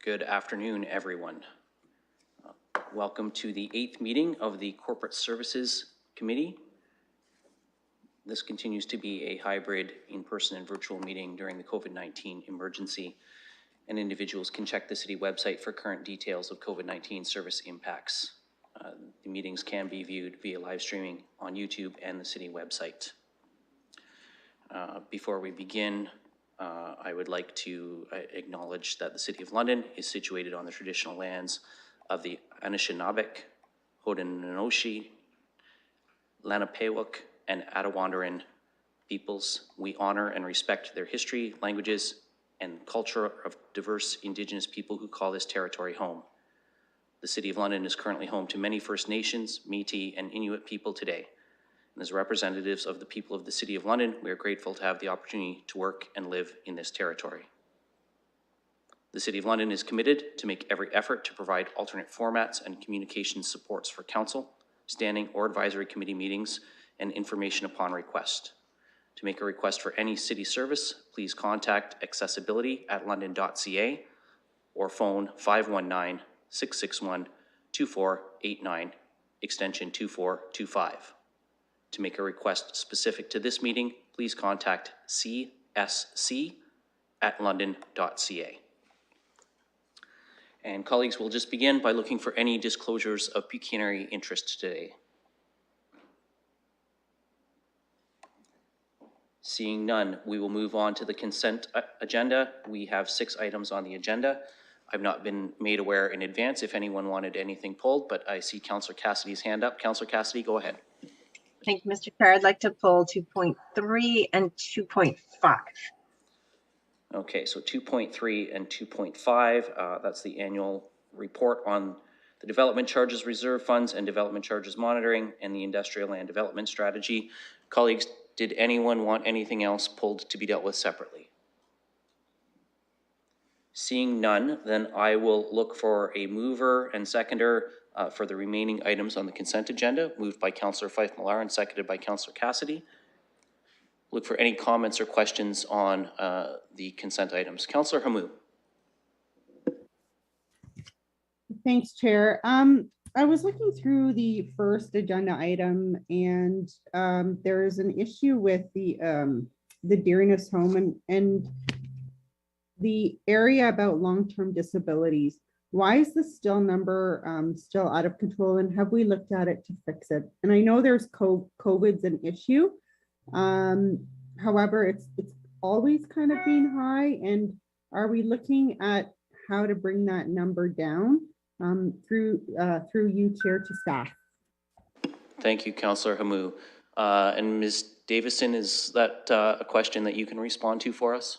Good afternoon, everyone. Welcome to the 8th meeting of the Corporate Services Committee. This continues to be a hybrid in-person and virtual meeting during the COVID-19 emergency, and individuals can check the city website for current details of COVID-19 service impacts. The meetings can be viewed via live streaming on YouTube and the city website. Before we begin, I would like to acknowledge that the City of London is situated on the traditional lands of the Anishinaabe, Haudenosaunee, Lenapehoik, and Attawandaron peoples. We honor and respect their history, languages, and culture of diverse Indigenous people who call this territory home. The City of London is currently home to many First Nations, Métis, and Inuit people today. And as representatives of the people of the City of London, we are grateful to have the opportunity to work and live in this territory. The City of London is committed to make every effort to provide alternate formats and communication supports for council, standing or advisory committee meetings, and information upon request. To make a request for any city service, please contact accessibility@london.ca or phone 519-661-2489, extension 2425. To make a request specific to this meeting, please contact csc@london.ca. And colleagues, we'll just begin by looking for any disclosures of pecuniary interest today. Seeing none, we will move on to the consent agenda. We have 6 items on the agenda. I've not been made aware in advance if anyone wanted anything pulled, but I see Councillor Cassidy's hand up. Councillor Cassidy, go ahead. Thank you, Mr. Chair. I'd like to pull 2.3 and 2.5. Okay, so 2.3 and 2.5, that's the annual report on the development charges reserve funds and development charges monitoring and the industrial land development strategy. Colleagues, did anyone want anything else pulled to be dealt with separately? Seeing none, then I will look for a mover and seconder for the remaining items on the consent agenda, moved by Councillor Fife-Millar and seconded by Councillor Cassidy. Look for any comments or questions on the consent items. Councillor Hamou. Thanks, Chair. I was looking through the first agenda item, and there's an issue with the Dearness home and the area about long-term disabilities. Why is the number still out of control, and have we looked at it to fix it? And I know there's COVID's an issue. However, it's always kind of been high, and are we looking at how to bring that number down through you, Chair, to staff? Thank you, Councillor Hamou. And Ms. Davison, is that a question that you can respond to for us?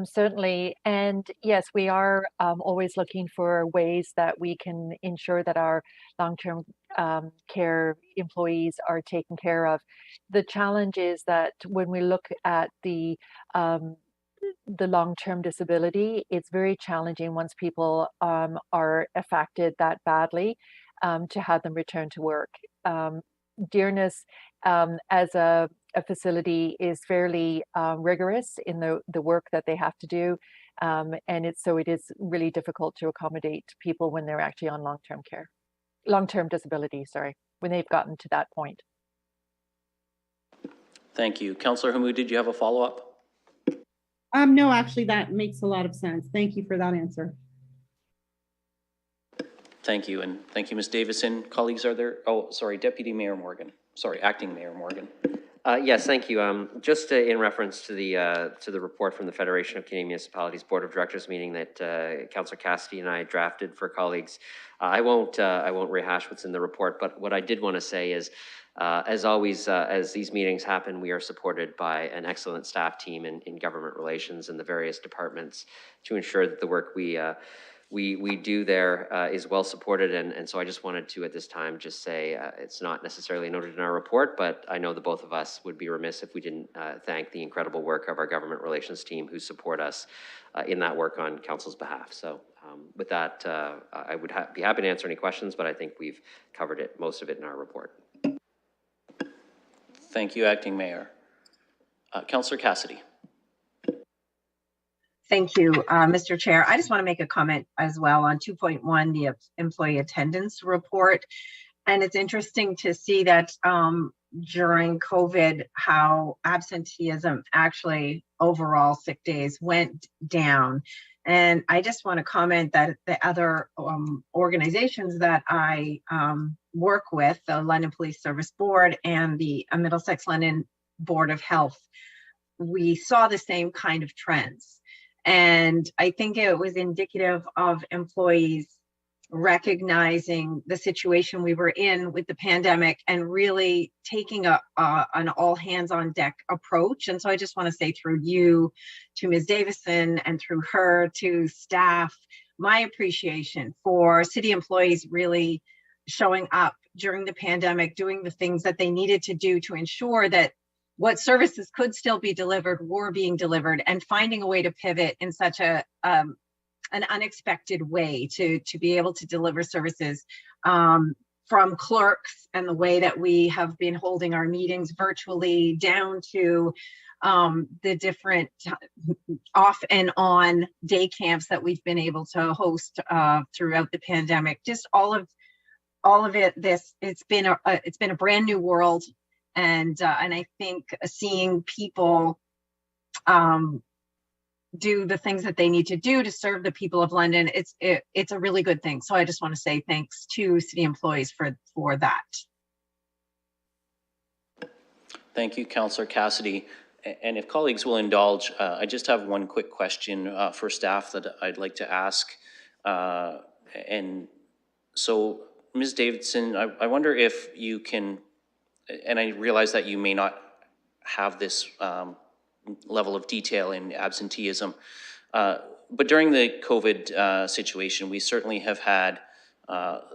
Certainly, and yes, we are always looking for ways that we can ensure that our long-term care employees are taken care of. The challenge is that when we look at the long-term disability, it's very challenging once people are affected that badly to have them return to work. Dearness as a facility is fairly rigorous in the work that they have to do, and it is really difficult to accommodate people when they're actually on long-term disability, when they've gotten to that point. Thank you. Councillor Hamou, did you have a follow-up? No, actually, that makes a lot of sense. Thank you for that answer. Thank you, and thank you, Ms. Davison. Colleagues, are there, oh, sorry, Deputy Mayor Morgan. Sorry, Acting Mayor Morgan. Yes, thank you. Just in reference to the report from the Federation of Canadian Municipalities Board of Directors meeting that Councillor Cassidy and I drafted for colleagues, I won't rehash what's in the report, but what I did want to say is, as always, as these meetings happen, we are supported by an excellent staff team in government relations and the various departments to ensure that the work we do there is well supported, and so I just wanted to at this time just say it's not necessarily noted in our report, but I know the both of us would be remiss if we didn't thank the incredible work of our government relations team who support us in that work on council's behalf. So with that, I would be happy to answer any questions, but I think we've covered most of it in our report. Thank you, Acting Mayor. Councillor Cassidy. Thank you, Mr. Chair. I just want to make a comment as well on 2.1, the employee attendance report. And it's interesting to see that during COVID, how absenteeism, actually overall sick days, went down. And I just want to comment that the other organizations that I work with, the London Police Service Board and the Middlesex London Board of Health, we saw the same kind of trends. And I think it was indicative of employees recognizing the situation we were in with the pandemic and really taking an all hands on deck approach. And so I just want to say through you to Ms. Davison and through her to staff, my appreciation for city employees really showing up during the pandemic, doing the things that they needed to do to ensure that what services could still be delivered were being delivered, and finding a way to pivot in such an unexpected way to be able to deliver services from clerks and the way that we have been holding our meetings virtually down to the different off and on day camps that we've been able to host throughout the pandemic. Just all of it, it's been a brand new world. And I think seeing people do the things that they need to do to serve the people of London, it's a really good thing. So I just want to say thanks to city employees for that. Thank you, Councillor Cassidy. And if colleagues will indulge, I just have one quick question for staff that I'd like to ask. And so, Ms. Davidson, I wonder if you can, and I realize that you may not have this level of detail in absenteeism, but during the COVID situation, we certainly have had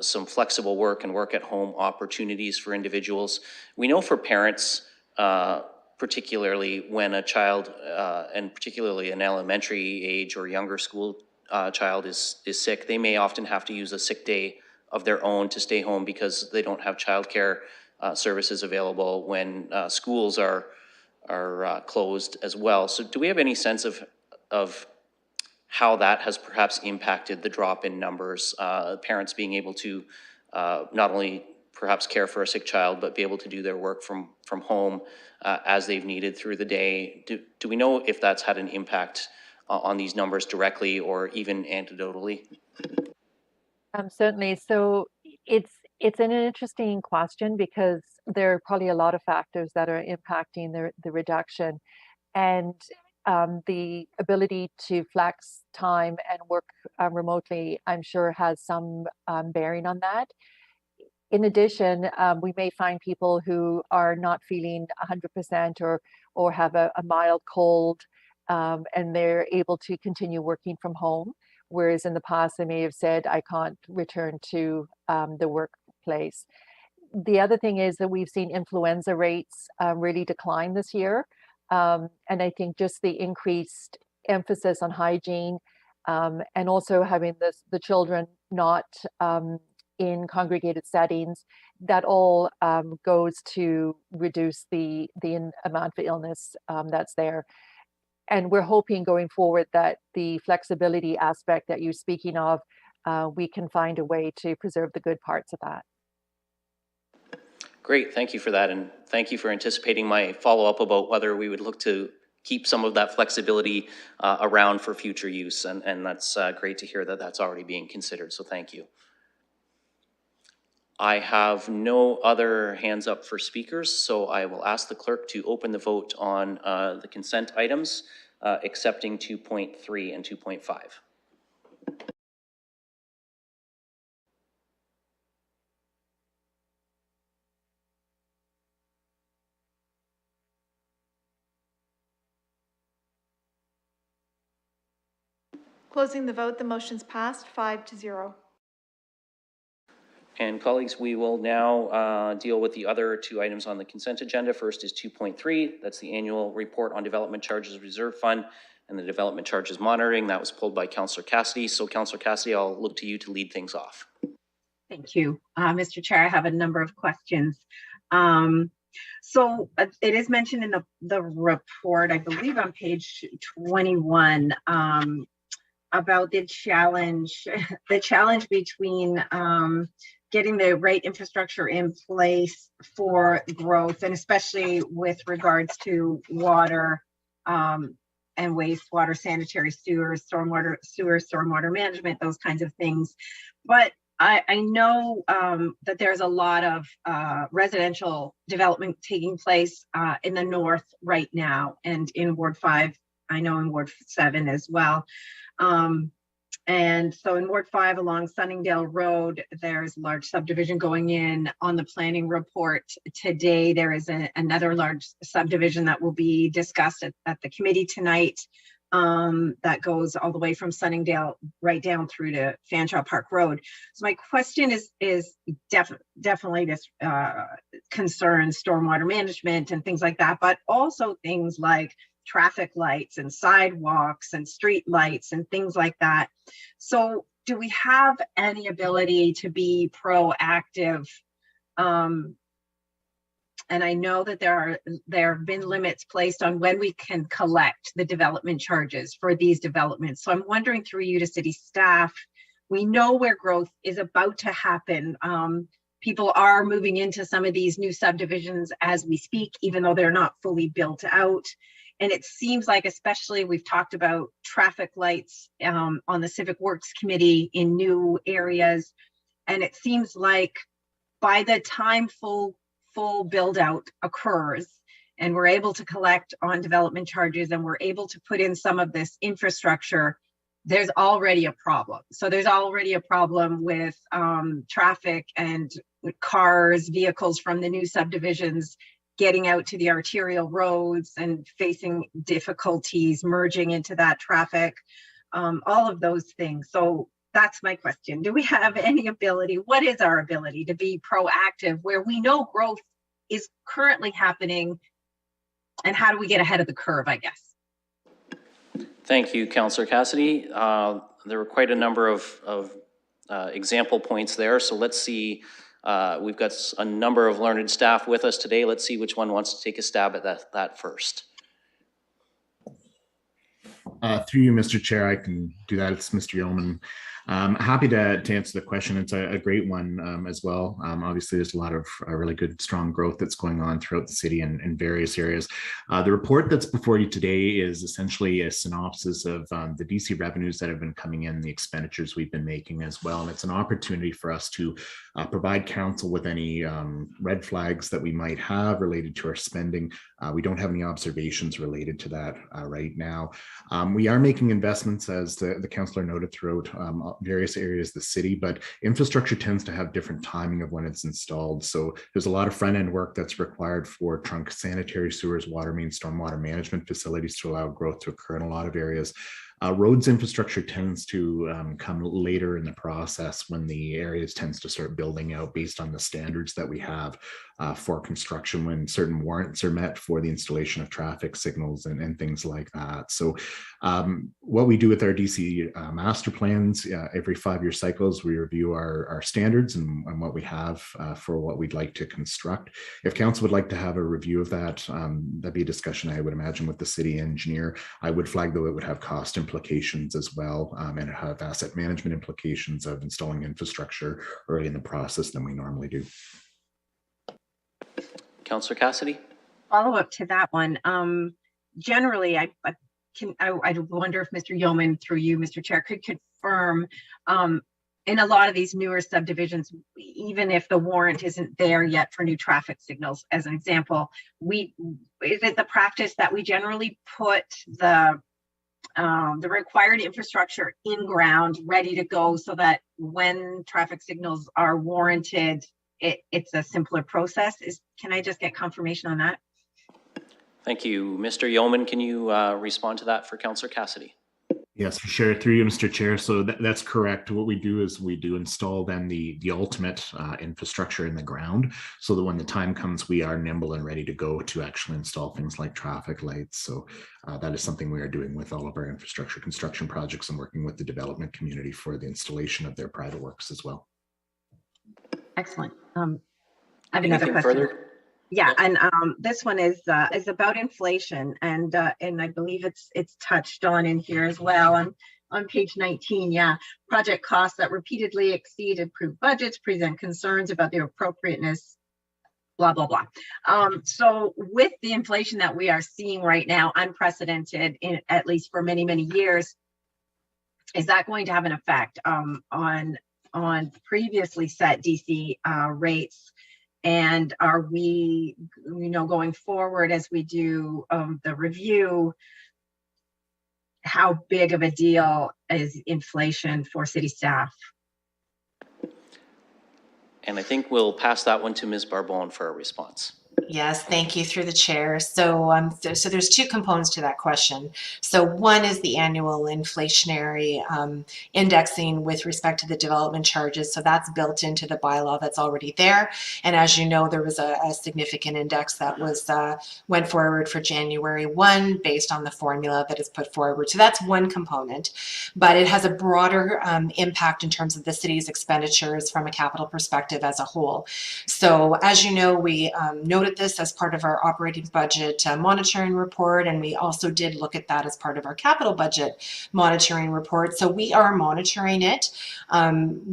some flexible work and work at home opportunities for individuals. We know for parents, particularly when a child, and particularly an elementary age or younger school child is sick, they may often have to use a sick day of their own to stay home because they don't have childcare services available when schools are closed as well. So do we have any sense of how that has perhaps impacted the drop in numbers, parents being able to not only perhaps care for a sick child, but be able to do their work from home as they've needed through the day? Do we know if that's had an impact on these numbers directly or even anecdotally? Certainly. So it's an interesting question because there are probably a lot of factors that are impacting the reduction, and the ability to flex time and work remotely, I'm sure, has some bearing on that. In addition, we may find people who are not feeling 100% or have a mild cold, and they're able to continue working from home. Whereas in the past, they may have said, I can't return to the workplace. The other thing is that we've seen influenza rates really decline this year. And I think just the increased emphasis on hygiene and also having the children not in congregated settings, that all goes to reduce the amount of illness that's there. And we're hoping going forward that the flexibility aspect that you're speaking of, we can find a way to preserve the good parts of that. Great, thank you for that. And thank you for anticipating my follow-up about whether we would look to keep some of that flexibility around for future use. And that's great to hear that that's already being considered, so thank you. I have no other hands up for speakers, so I will ask the clerk to open the vote on the consent items, accepting 2.3 and 2.5. Closing the vote, the motion's passed 5-0. And colleagues, we will now deal with the other two items on the consent agenda. First is 2.3. That's the annual report on development charges reserve fund and the development charges monitoring. That was pulled by Councillor Cassidy. So Councillor Cassidy, I'll look to you to lead things off. Thank you. Mr. Chair, I have a number of questions. So it is mentioned in the report, I believe on page 21, about the challenge between getting the right infrastructure in place for growth, and especially with regards to water and wastewater, sanitary sewers, stormwater management, those kinds of things. But I know that there's a lot of residential development taking place in the north right now, and in Ward 5, I know in Ward 7 as well. And so in Ward 5 along Sunningdale Road, there's a large subdivision going in. On the planning report today, there is another large subdivision that will be discussed at the committee tonight, that goes all the way from Sunningdale right down through to Fanshawe Park Road. So my question is definitely this concerns stormwater management and things like that, but also things like traffic lights and sidewalks and street lights and things like that. So do we have any ability to be proactive? And I know that there have been limits placed on when we can collect the development charges for these developments. So I'm wondering through you to city staff, we know where growth is about to happen. People are moving into some of these new subdivisions as we speak, even though they're not fully built out. And it seems like, especially we've talked about traffic lights on the Civic Works Committee in new areas. And it seems like by the time full build out occurs and we're able to collect on development charges and we're able to put in some of this infrastructure, there's already a problem. So there's already a problem with traffic and with cars, vehicles from the new subdivisions getting out to the arterial roads and facing difficulties merging into that traffic, all of those things. So that's my question. Do we have any ability? What is our ability to be proactive where we know growth is currently happening, and how do we get ahead of the curve, I guess? Thank you, Councillor Cassidy. There were quite a number of example points there. So let's see. We've got a number of learned staff with us today. Let's see which one wants to take a stab at that first. Through you, Mr. Chair, I can do that. It's Mr. Yeoman. Happy to answer the question. It's a great one as well. Obviously, there's a lot of really good, strong growth that's going on throughout the city and in various areas. The report that's before you today is essentially a synopsis of the DC revenues that have been coming in, the expenditures we've been making as well. And it's an opportunity for us to provide council with any red flags that we might have related to our spending. We don't have any observations related to that right now. We are making investments, as the councillor noted, throughout various areas of the city, but infrastructure tends to have different timing of when it's installed. So there's a lot of front end work that's required for trunk sanitary sewers, water main, stormwater management facilities to allow growth to occur in a lot of areas. Roads infrastructure tends to come later in the process when the areas tends to start building out based on the standards that we have for construction, when certain warrants are met for the installation of traffic signals and things like that. So what we do with our DC master plans, every 5-year cycles, we review our standards and what we have for what we'd like to construct. If council would like to have a review of that, that'd be a discussion, I would imagine, with the city engineer. I would flag, though, it would have cost implications as well, and have asset management implications of installing infrastructure early in the process than we normally do. Councillor Cassidy? Follow up to that one. Generally, I wonder if Mr. Yeoman, through you, Mr. Chair, could confirm in a lot of these newer subdivisions, even if the warrant isn't there yet for new traffic signals, as an example, is it the practice that we generally put the required infrastructure in ground ready to go so that when traffic signals are warranted, it's a simpler process? Can I just get confirmation on that? Thank you. Mr. Yeoman, can you respond to that for Councillor Cassidy? Yes, for sure. Through you, Mr. Chair. So that's correct. What we do is we do install then the ultimate infrastructure in the ground so that when the time comes, we are nimble and ready to go to actually install things like traffic lights. So that is something we are doing with all of our infrastructure construction projects and working with the development community for the installation of their private works as well. Excellent. I have another question. Further? Yeah, and this one is about inflation, and I believe it's touched on in here as well. On page 19, yeah, project costs that repeatedly exceed approved budgets present concerns about their appropriateness, blah blah blah. So with the inflation that we are seeing right now, unprecedented in at least for many years, is that going to have an effect on previously set DC rates? And are we, going forward as we do the review, how big of a deal is inflation for city staff? And I think we'll pass that one to Ms. Barbone for a response. Yes, thank you through the chair. So, so there's two components to that question. So one is the annual inflationary indexing with respect to the development charges. So that's built into the bylaw that's already there. And as you know, there was a significant index that was went forward for January 1 based on the formula that is put forward. So that's one component, but it has a broader impact in terms of the city's expenditures from a capital perspective as a whole. So as you know, we noted this as part of our operating budget monitoring report, and we also did look at that as part of our capital budget monitoring report. So we are monitoring it.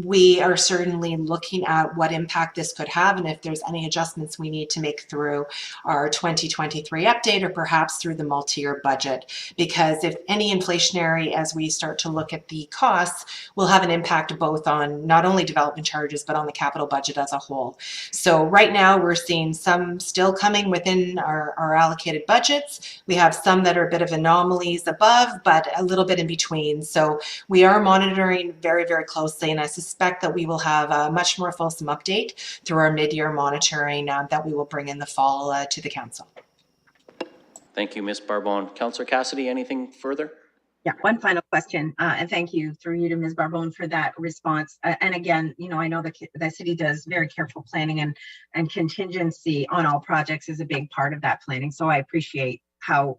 We are certainly looking at what impact this could have and if there's any adjustments we need to make through our 2023 update or perhaps through the multi-year budget, because if any inflationary, as we start to look at the costs, will have an impact both on not only development charges but on the capital budget as a whole. So right now we're seeing some still coming within our allocated budgets. We have some that are a bit of anomalies above, but a little bit in between. So we are monitoring very closely, and I suspect that we will have a much more fulsome update through our mid-year monitoring that we will bring in the fall to the council. Thank you, Ms. Barbone. Councillor Cassidy, anything further? Yeah, one final question, and thank you through you to Ms. Barbone for that response. And again, I know the city does very careful planning, and contingency on all projects is a big part of that planning. So I appreciate how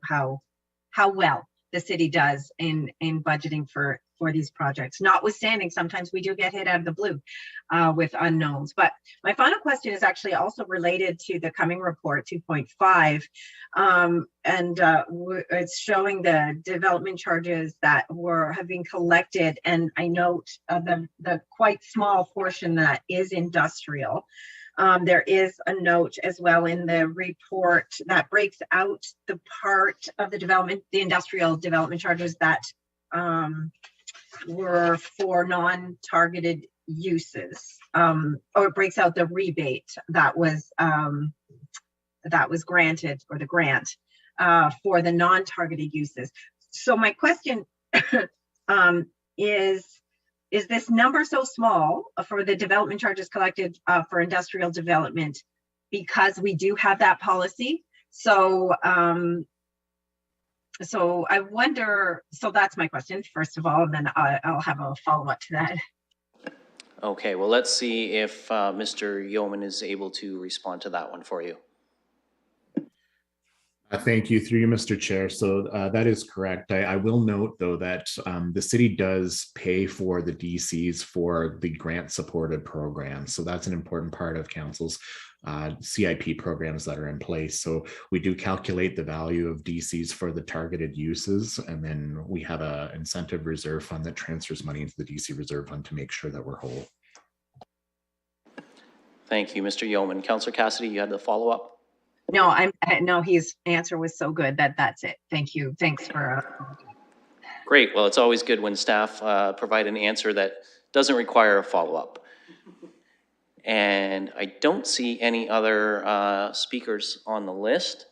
well the city does in budgeting for these projects. Notwithstanding, sometimes we do get hit out of the blue with unknowns. But my final question is actually also related to the coming report 2.5. And it's showing the development charges that have been collected. And I note the quite small portion that is industrial. There is a note as well in the report that breaks out the part of the industrial development charges that were for non-targeted uses, or it breaks out the rebate that was granted, or the grant for the non-targeted uses. So my question is this number so small for the development charges collected for industrial development because we do have that policy? So I wonder, so that's my question, first of all, and then I'll have a follow-up to that. Okay, well, let's see if Mr. Yeoman is able to respond to that one for you. Thank you, through you, Mr. Chair. So that is correct. I will note, though, that the city does pay for the DCs for the grant-supported programs. So that's an important part of council's CIP programs that are in place. So we do calculate the value of DCs for the targeted uses, and then we have an incentive reserve fund that transfers money into the DC reserve fund to make sure that we're whole. Thank you, Mr. Yeoman. Councillor Cassidy, you had the follow-up? No, his answer was so good that's it. Thank you. Thanks for. Great. Well, it's always good when staff provide an answer that doesn't require a follow-up. And I don't see any other speakers on the list.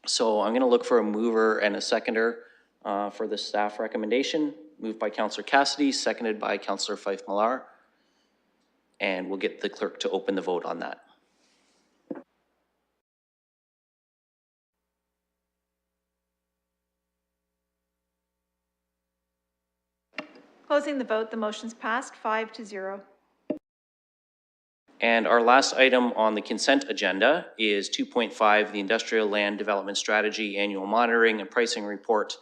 So I'm going to look for a mover and a seconder for the staff recommendation. Moved by Councillor Cassidy, seconded by Councillor Fife-Millar. And we'll get the clerk to open the vote on that. Closing the vote, the motion's passed 5-0. And our last item on the consent agenda is 2.5, the Industrial Land Development Strategy Annual Monitoring and Pricing Report,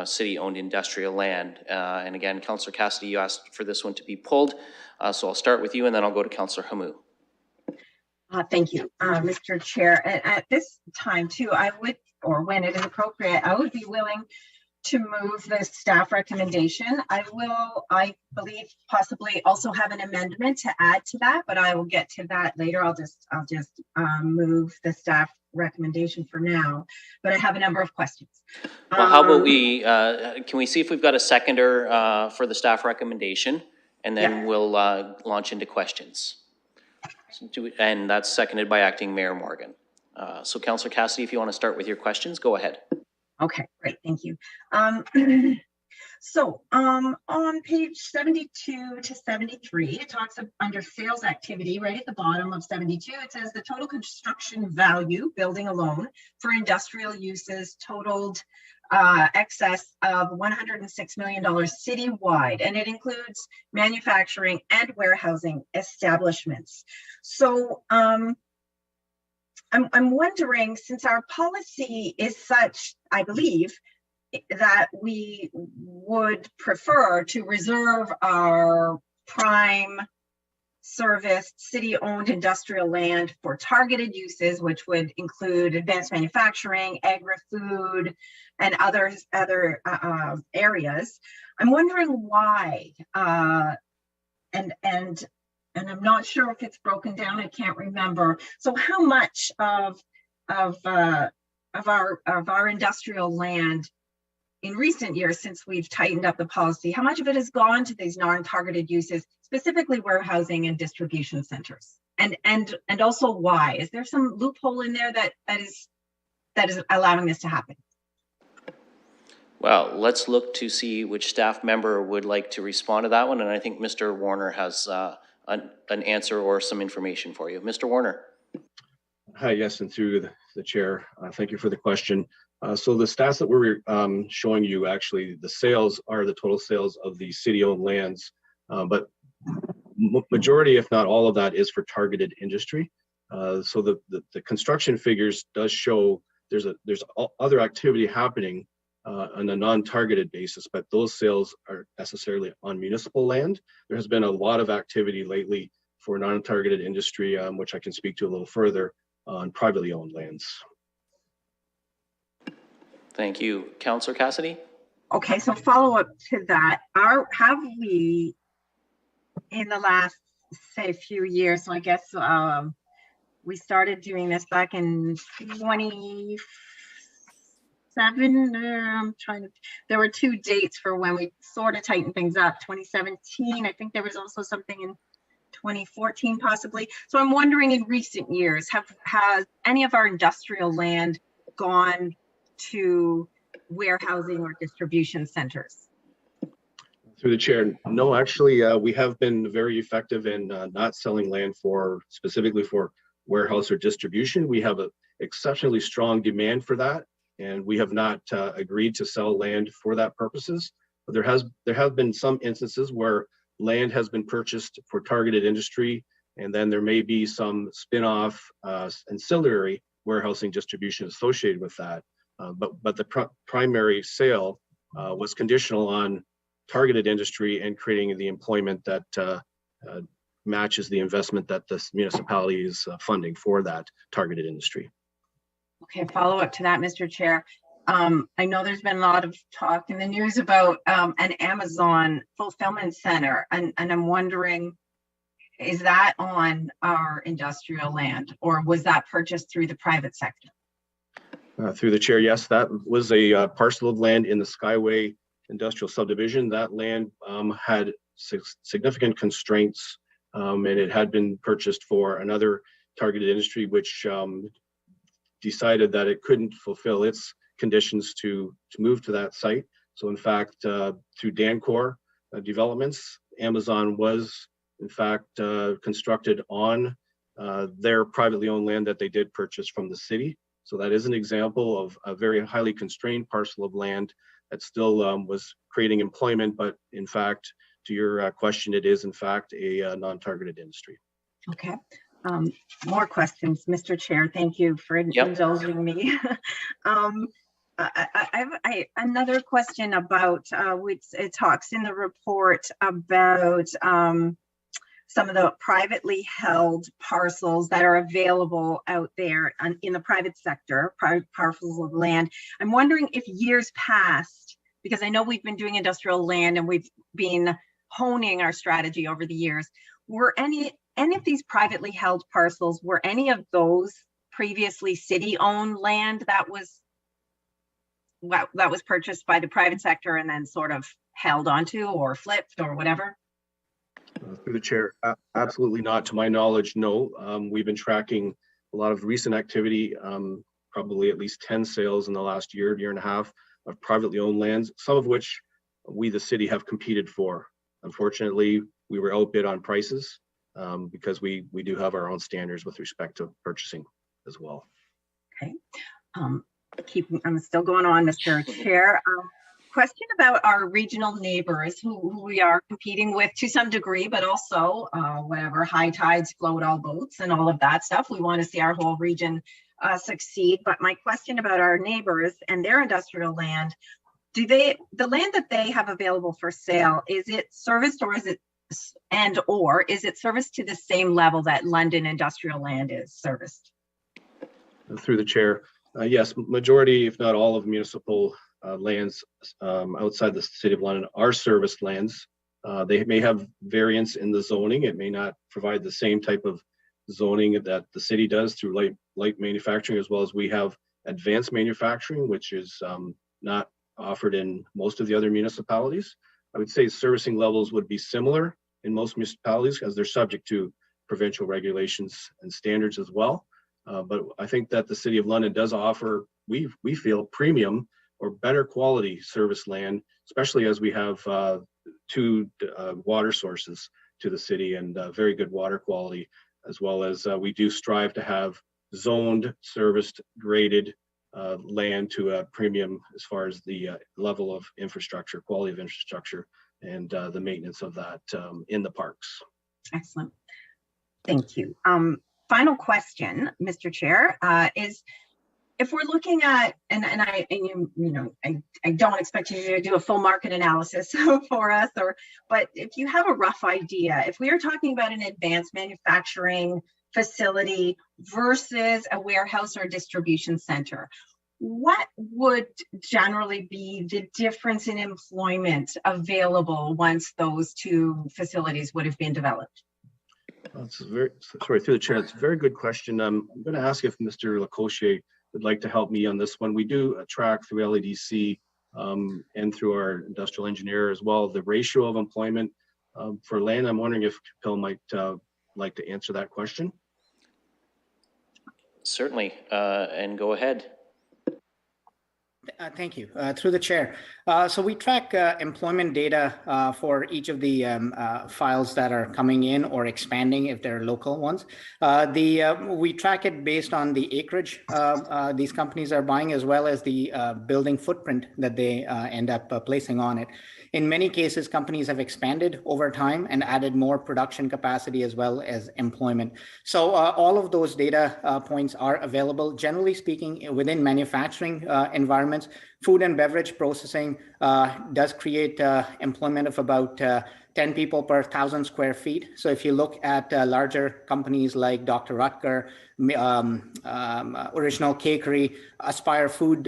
City-Owned Industrial Land. And again, Councillor Cassidy, you asked for this one to be pulled. So I'll start with you, and then I'll go to Councillor Hamou. Thank you, Mr. Chair. And at this time too, I would, or when it is appropriate, I would be willing to move the staff recommendation. I believe possibly also have an amendment to add to that, but I will get to that later. I'll just move the staff recommendation for now, but I have a number of questions. Well, how about we, can we see if we've got a seconder for the staff recommendation? And then Yeah. we'll launch into questions. And that's seconded by Acting Mayor Morgan. So Councillor Cassidy, if you want to start with your questions, go ahead. Okay, great, thank you. So on page 72 to 73, it talks under sales activity, right at the bottom of 72, it says the total construction value, building alone, for industrial uses totaled excess of $106 million citywide, and it includes manufacturing and warehousing establishments. So I'm wondering, since our policy is such, I believe, that we would prefer to reserve our prime service city-owned industrial land for targeted uses, which would include advanced manufacturing, agri-food, and other areas. I'm wondering why, and I'm not sure if it's broken down. I can't remember. So how much of our industrial land in recent years, since we've tightened up the policy, how much of it has gone to these non-targeted uses, specifically warehousing and distribution centers? And also why? Is there some loophole in there that is allowing this to happen? Well, let's look to see which staff member would like to respond to that one. And I think Mr. Warner has an answer or some information for you. Mr. Warner. Hi, yes, and through the chair, thank you for the question. So the stats that we're showing you, actually, the sales are the total sales of the city-owned lands, but majority, if not all of that, is for targeted industry. So the construction figures does show there's other activity happening on a non-targeted basis, but those sales are necessarily on municipal land. There has been a lot of activity lately for non-targeted industry, which I can speak to a little further, on privately owned lands. Thank you. Councillor Cassidy? Okay, so follow up to that. Have we, in the last, say, few years, so I guess we started doing this back in 2017. I'm trying to, there were two dates for when we sort of tightened things up. 2017, I think there was also something in 2014 possibly. So I'm wondering, in recent years, has any of our industrial land gone to warehousing or distribution centers? Through the chair, no, actually, we have been very effective in not selling land specifically for warehouse or distribution. We have an exceptionally strong demand for that, and we have not agreed to sell land for that purposes. But there have been some instances where land has been purchased for targeted industry, and then there may be some spin-off ancillary warehousing distribution associated with that. But the primary sale was conditional on targeted industry and creating the employment that matches the investment that this municipality is funding for that targeted industry. Okay, follow up to that, Mr. Chair. I know there's been a lot of talk in the news about an Amazon fulfillment center, and I'm wondering, is that on our industrial land, or was that purchased through the private sector? Through the chair, yes, that was a parcel of land in the Skyway Industrial Subdivision. That land had significant constraints, and it had been purchased for another targeted industry, which decided that it couldn't fulfill its conditions to move to that site. So in fact, through Dancor developments, Amazon was in fact constructed on their privately owned land that they did purchase from the city. So that is an example of a very highly constrained parcel of land that still was creating employment, but in fact, to your question, it is in fact a non-targeted industry. Okay. More questions, Mr. Chair. Thank you for indulging me. I have another question about which it talks in the report about some of the privately held parcels that are available out there in the private sector, private parcels of land. I'm wondering if years past, because I know we've been doing industrial land and we've been honing our strategy over the years, were any of these privately held parcels, were any of those previously city-owned land that was purchased by the private sector and then sort of held onto or flipped or whatever? Through the chair, absolutely not. To my knowledge, no. We've been tracking a lot of recent activity, probably at least 10 sales in the last year and a half of privately owned lands, some of which we, the city, have competed for. Unfortunately, we were outbid on prices because we do have our own standards with respect to purchasing as well. Okay. I'm still going on, Mr. Chair. Question about our regional neighbors who we are competing with to some degree, but also whatever, high tides float all boats and all of that stuff. We want to see our whole region succeed. But my question about our neighbors and their industrial land, the land that they have available for sale, is it serviced or is it serviced to the same level that London industrial land is serviced? Through the chair, yes, majority, if not all, of municipal lands outside the city of London are serviced lands. They may have variance in the zoning. It may not provide the same type of zoning that the city does through light manufacturing, as well as we have advanced manufacturing, which is not offered in most of the other municipalities. I would say servicing levels would be similar in most municipalities as they're subject to provincial regulations and standards as well. But I think that the city of London does offer, we feel, premium or better quality service land, especially as we have two water sources to the city and very good water quality, as well as we do strive to have zoned, serviced, graded land to a premium as far as the level of infrastructure, quality of infrastructure, and the maintenance of that in the parks. Excellent. Thank you. Final question, Mr. Chair, is if we're looking at, I don't expect you to do a full market analysis for us, but if you have a rough idea, if we are talking about an advanced manufacturing facility versus a warehouse or distribution center, what would generally be the difference in employment available once those two facilities would have been developed? Through the chair, it's a very good question. I'm going to ask if Mr. Lecochier would like to help me on this one. We do track through LADC and through our industrial engineer as well, the ratio of employment for land. I'm wondering if Phil might like to answer that question. Certainly, and go ahead. Thank you. Through the chair. So we track employment data for each of the files that are coming in or expanding if they're local ones. We track it based on the acreage these companies are buying, as well as the building footprint that they end up placing on it. In many cases, companies have expanded over time and added more production capacity as well as employment. So all of those data points are available. Generally speaking, within manufacturing environments, food and beverage processing does create employment of about 10 people per 1,000 square feet. So if you look at larger companies like Dr. Rutger, Original Cakery, Aspire Food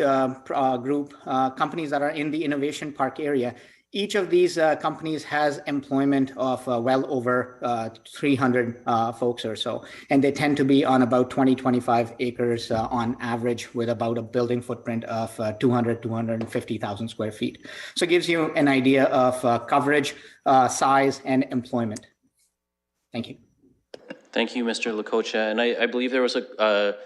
Group, companies that are in the Innovation Park area, each of these companies has employment of well over 300 folks or so, and they tend to be on about 25 acres on average, with about a building footprint of 250,000 square feet. So it gives you an idea of coverage, size, and employment. Thank you. Thank you, Mr. Lecocha. And I believe there was a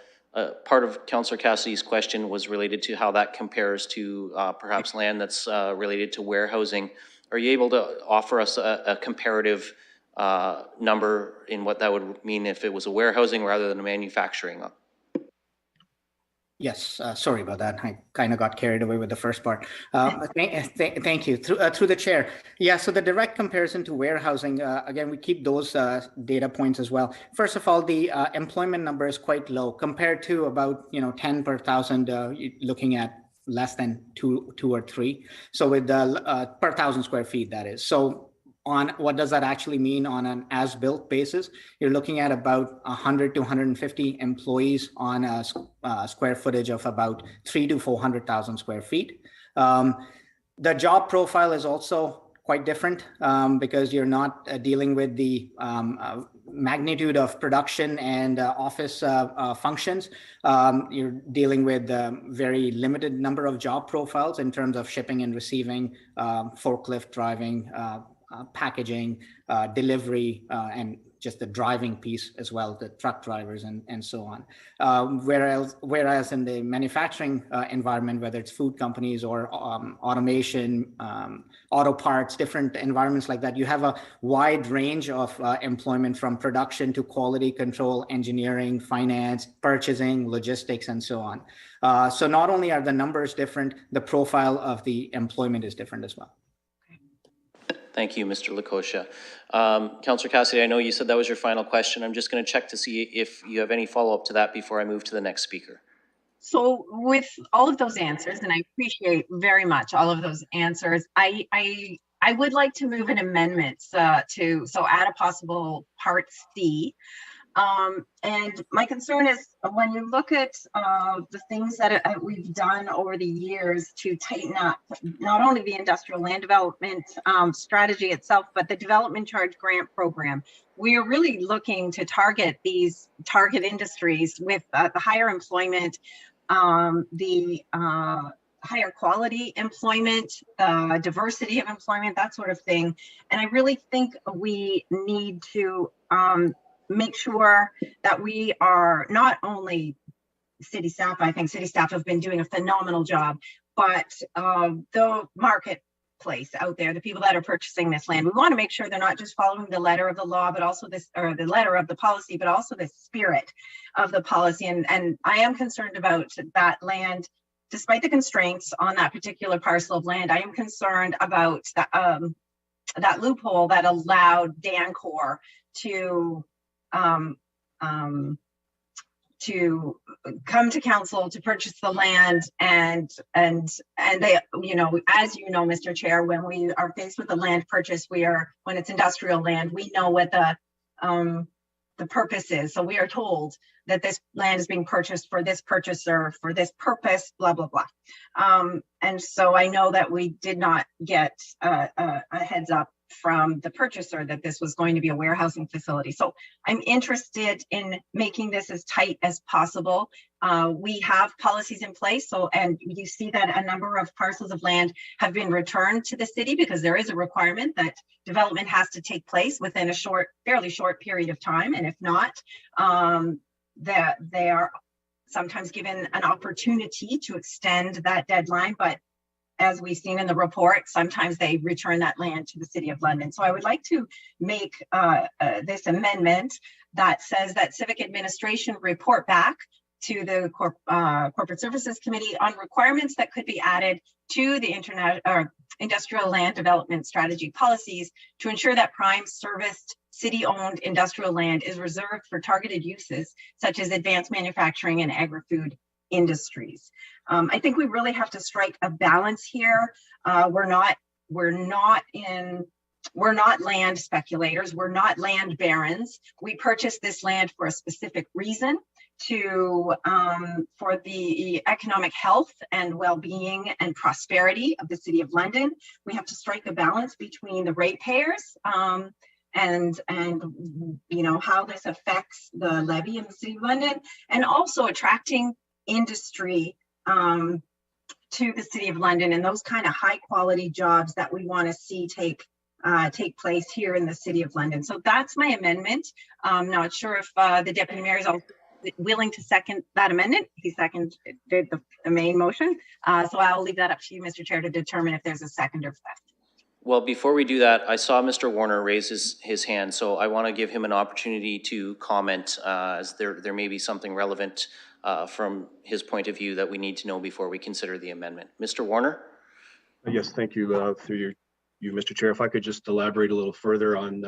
part of Councillor Cassidy's question was related to how that compares to perhaps land that's related to warehousing. Are you able to offer us a comparative number in what that would mean if it was a warehousing rather than a manufacturing? Yes, sorry about that. I kind of got carried away with the first part. Thank you. Through the chair. Yeah, so the direct comparison to warehousing, again, we keep those data points as well. First of all, the employment number is quite low compared to about 10 per 1,000, looking at less than two or three. So with per 1,000 square feet, that is. So on what does that actually mean on an as-built basis, you're looking at about 100 to 150 employees on a square footage of about 300 to 400,000 square feet. The job profile is also quite different because you're not dealing with the magnitude of production and office functions. You're dealing with very limited number of job profiles in terms of shipping and receiving, forklift driving, packaging, delivery, and just the driving piece as well, the truck drivers and so on. Whereas in the manufacturing environment, whether it's food companies or automation, auto parts, different environments like that, you have a wide range of employment from production to quality control, engineering, finance, purchasing, logistics, and so on. So not only are the numbers different, the profile of the employment is different as well. Thank you, Mr. Lukosha. Councillor Cassidy, I know you said that was your final question. I'm just going to check to see if you have any follow-up to that before I move to the next speaker. So with all of those answers, and I appreciate very much all of those answers, I would like to move an amendment add a possible Part C. And my concern is when you look at the things that we've done over the years to tighten up not only the industrial land development strategy itself, but the development charge grant program, we are really looking to target these target industries with the higher employment, the higher quality employment, diversity of employment, that sort of thing. And I really think we need to make sure that we are not only city staff, I think city staff have been doing a phenomenal job, but the marketplace out there, the people that are purchasing this land, we want to make sure they're not just following the letter of the law, but also the letter of the policy, but also the spirit of the policy. And I am concerned about that land. Despite the constraints on that particular parcel of land, I am concerned about that loophole that allowed Dancor to come to council to purchase the land, and they, as you know, Mr. Chair, when we are faced with a land purchase, when it's industrial land, we know what the purpose is. So we are told that this land is being purchased for this purchaser for this purpose, blah blah blah. And so I know that we did not get a heads up from the purchaser that this was going to be a warehousing facility. So I'm interested in making this as tight as possible. We have policies in place. And you see that a number of parcels of land have been returned to the city because there is a requirement that development has to take place within a fairly short period of time. And if not, that they are sometimes given an opportunity to extend that deadline. But as we've seen in the report, sometimes they return that land to the City of London. So I would like to make this amendment that says that Civic Administration report back to the Corporate Services Committee on requirements that could be added to the industrial land development strategy policies to ensure that prime serviced city-owned industrial land is reserved for targeted uses such as advanced manufacturing and agri-food industries. I think we really have to strike a balance here. We're not land speculators. We're not land barons. We purchased this land for a specific reason for the economic health and well-being and prosperity of the City of London. We have to strike a balance between the ratepayers and how this affects the levy in the City of London, and also attracting industry to the City of London and those kind of high quality jobs that we want to see take place here in the City of London. So that's my amendment. I'm not sure if the Deputy Mayor is willing to second that amendment. He seconded the main motion. So I'll leave that up to you, Mr. Chair, to determine if there's a seconder for that. Well, before we do that, I saw Mr. Warner raise his hand, so I want to give him an opportunity to comment, as there may be something relevant from his point of view that we need to know before we consider the amendment. Mr. Warner? Yes, thank you. Through you, Mr. Chair, if I could just elaborate a little further on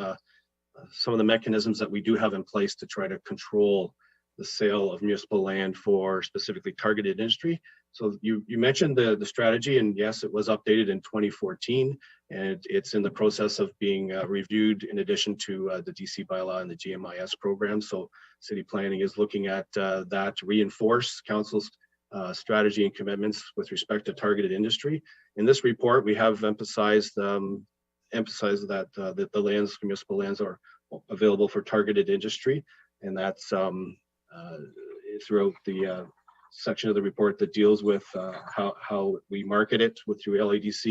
some of the mechanisms that we do have in place to try to control the sale of municipal land for specifically targeted industry. So you mentioned the strategy, and yes, it was updated in 2014, and it's in the process of being reviewed in addition to the DC bylaw and the GMIS program. So city planning is looking at that to reinforce council's strategy and commitments with respect to targeted industry. In this report, we have emphasized that the lands, municipal lands, are available for targeted industry, and that's throughout the section of the report that deals with how we market it through LADC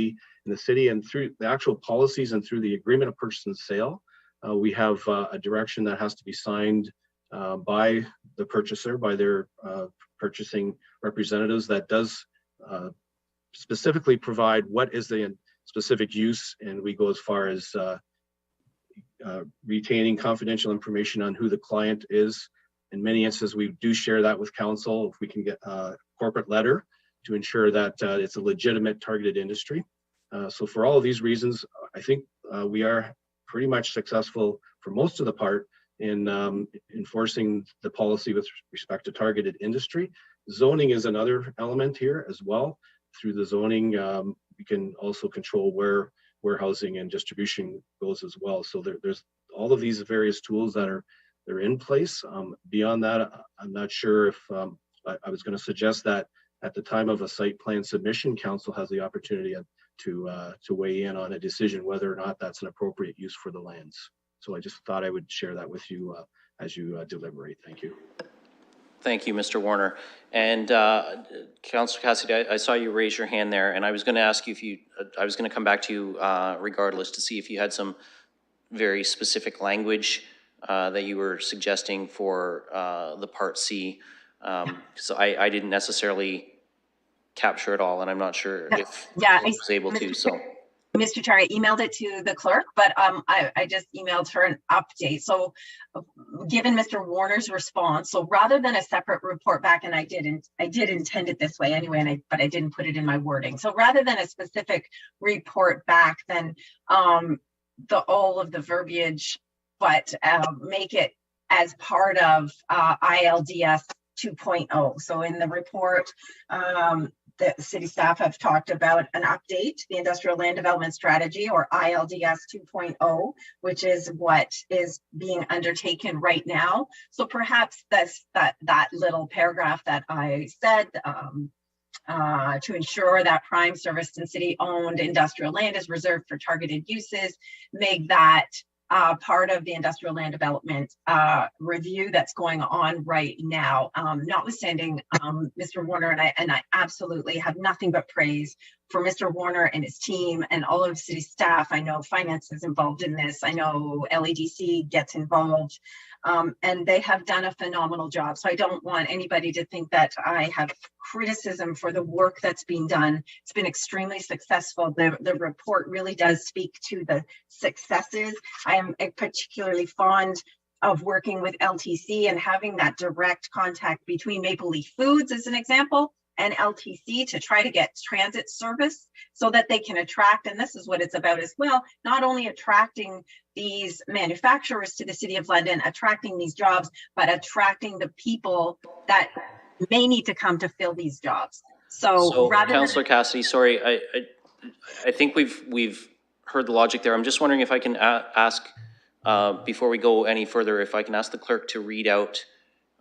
in the city, and through the actual policies and through the agreement of purchase and sale. We have a direction that has to be signed by the purchaser, by their purchasing representatives, that does specifically provide what is the specific use, and we go as far as retaining confidential information on who the client is. In many instances, we do share that with council if we can get a corporate letter to ensure that it's a legitimate targeted industry. So for all of these reasons, I think we are pretty much successful for most of the part in enforcing the policy with respect to targeted industry. Zoning is another element here as well. Through the zoning, we can also control where warehousing and distribution goes as well. So there's all of these various tools that are in place. Beyond that, I'm not sure if I was going to suggest that at the time of a site plan submission, council has the opportunity to weigh in on a decision whether or not that's an appropriate use for the lands. So I just thought I would share that with you as you deliberate. Thank you. Thank you, Mr. Warner. And Councillor Cassidy, I saw you raise your hand there, and I was going to ask you if I was going to come back to you regardless to see if you had some very specific language that you were suggesting for the Part C. So I didn't necessarily capture it all, and I'm not sure if I was able to. So, Mr. Chair, I emailed it to the clerk, but I just emailed her an update. So given Mr. Warner's response, so rather than a separate report back, and I did intend it this way anyway, but I didn't put it in my wording. So rather than a specific report back, then all of the verbiage, but make it as part of ILDS 2.0. So in the report, the city staff have talked about an update, the Industrial Land Development Strategy, or ILDS 2.0, which is what is being undertaken right now. So perhaps that little paragraph that I said, to ensure that prime serviced and city-owned industrial land is reserved for targeted uses, make that part of the industrial land development review that's going on right now. Notwithstanding Mr. Warner, and I absolutely have nothing but praise for Mr. Warner and his team and all of city staff. I know finance is involved in this. I know LADC gets involved, and they have done a phenomenal job. So I don't want anybody to think that I have criticism for the work that's being done. It's been extremely successful. The report really does speak to the successes. I am particularly fond of working with LTC and having that direct contact between Maple Leaf Foods, as an example, and LTC to try to get transit service so that they can attract, and this is what it's about as well, not only attracting these manufacturers to the City of London, attracting these jobs, but attracting the people that may need to come to fill these jobs. So rather Councillor Cassidy, sorry, I think we've heard the logic there. I'm just wondering if I can ask, before we go any further, if I can ask the clerk to read out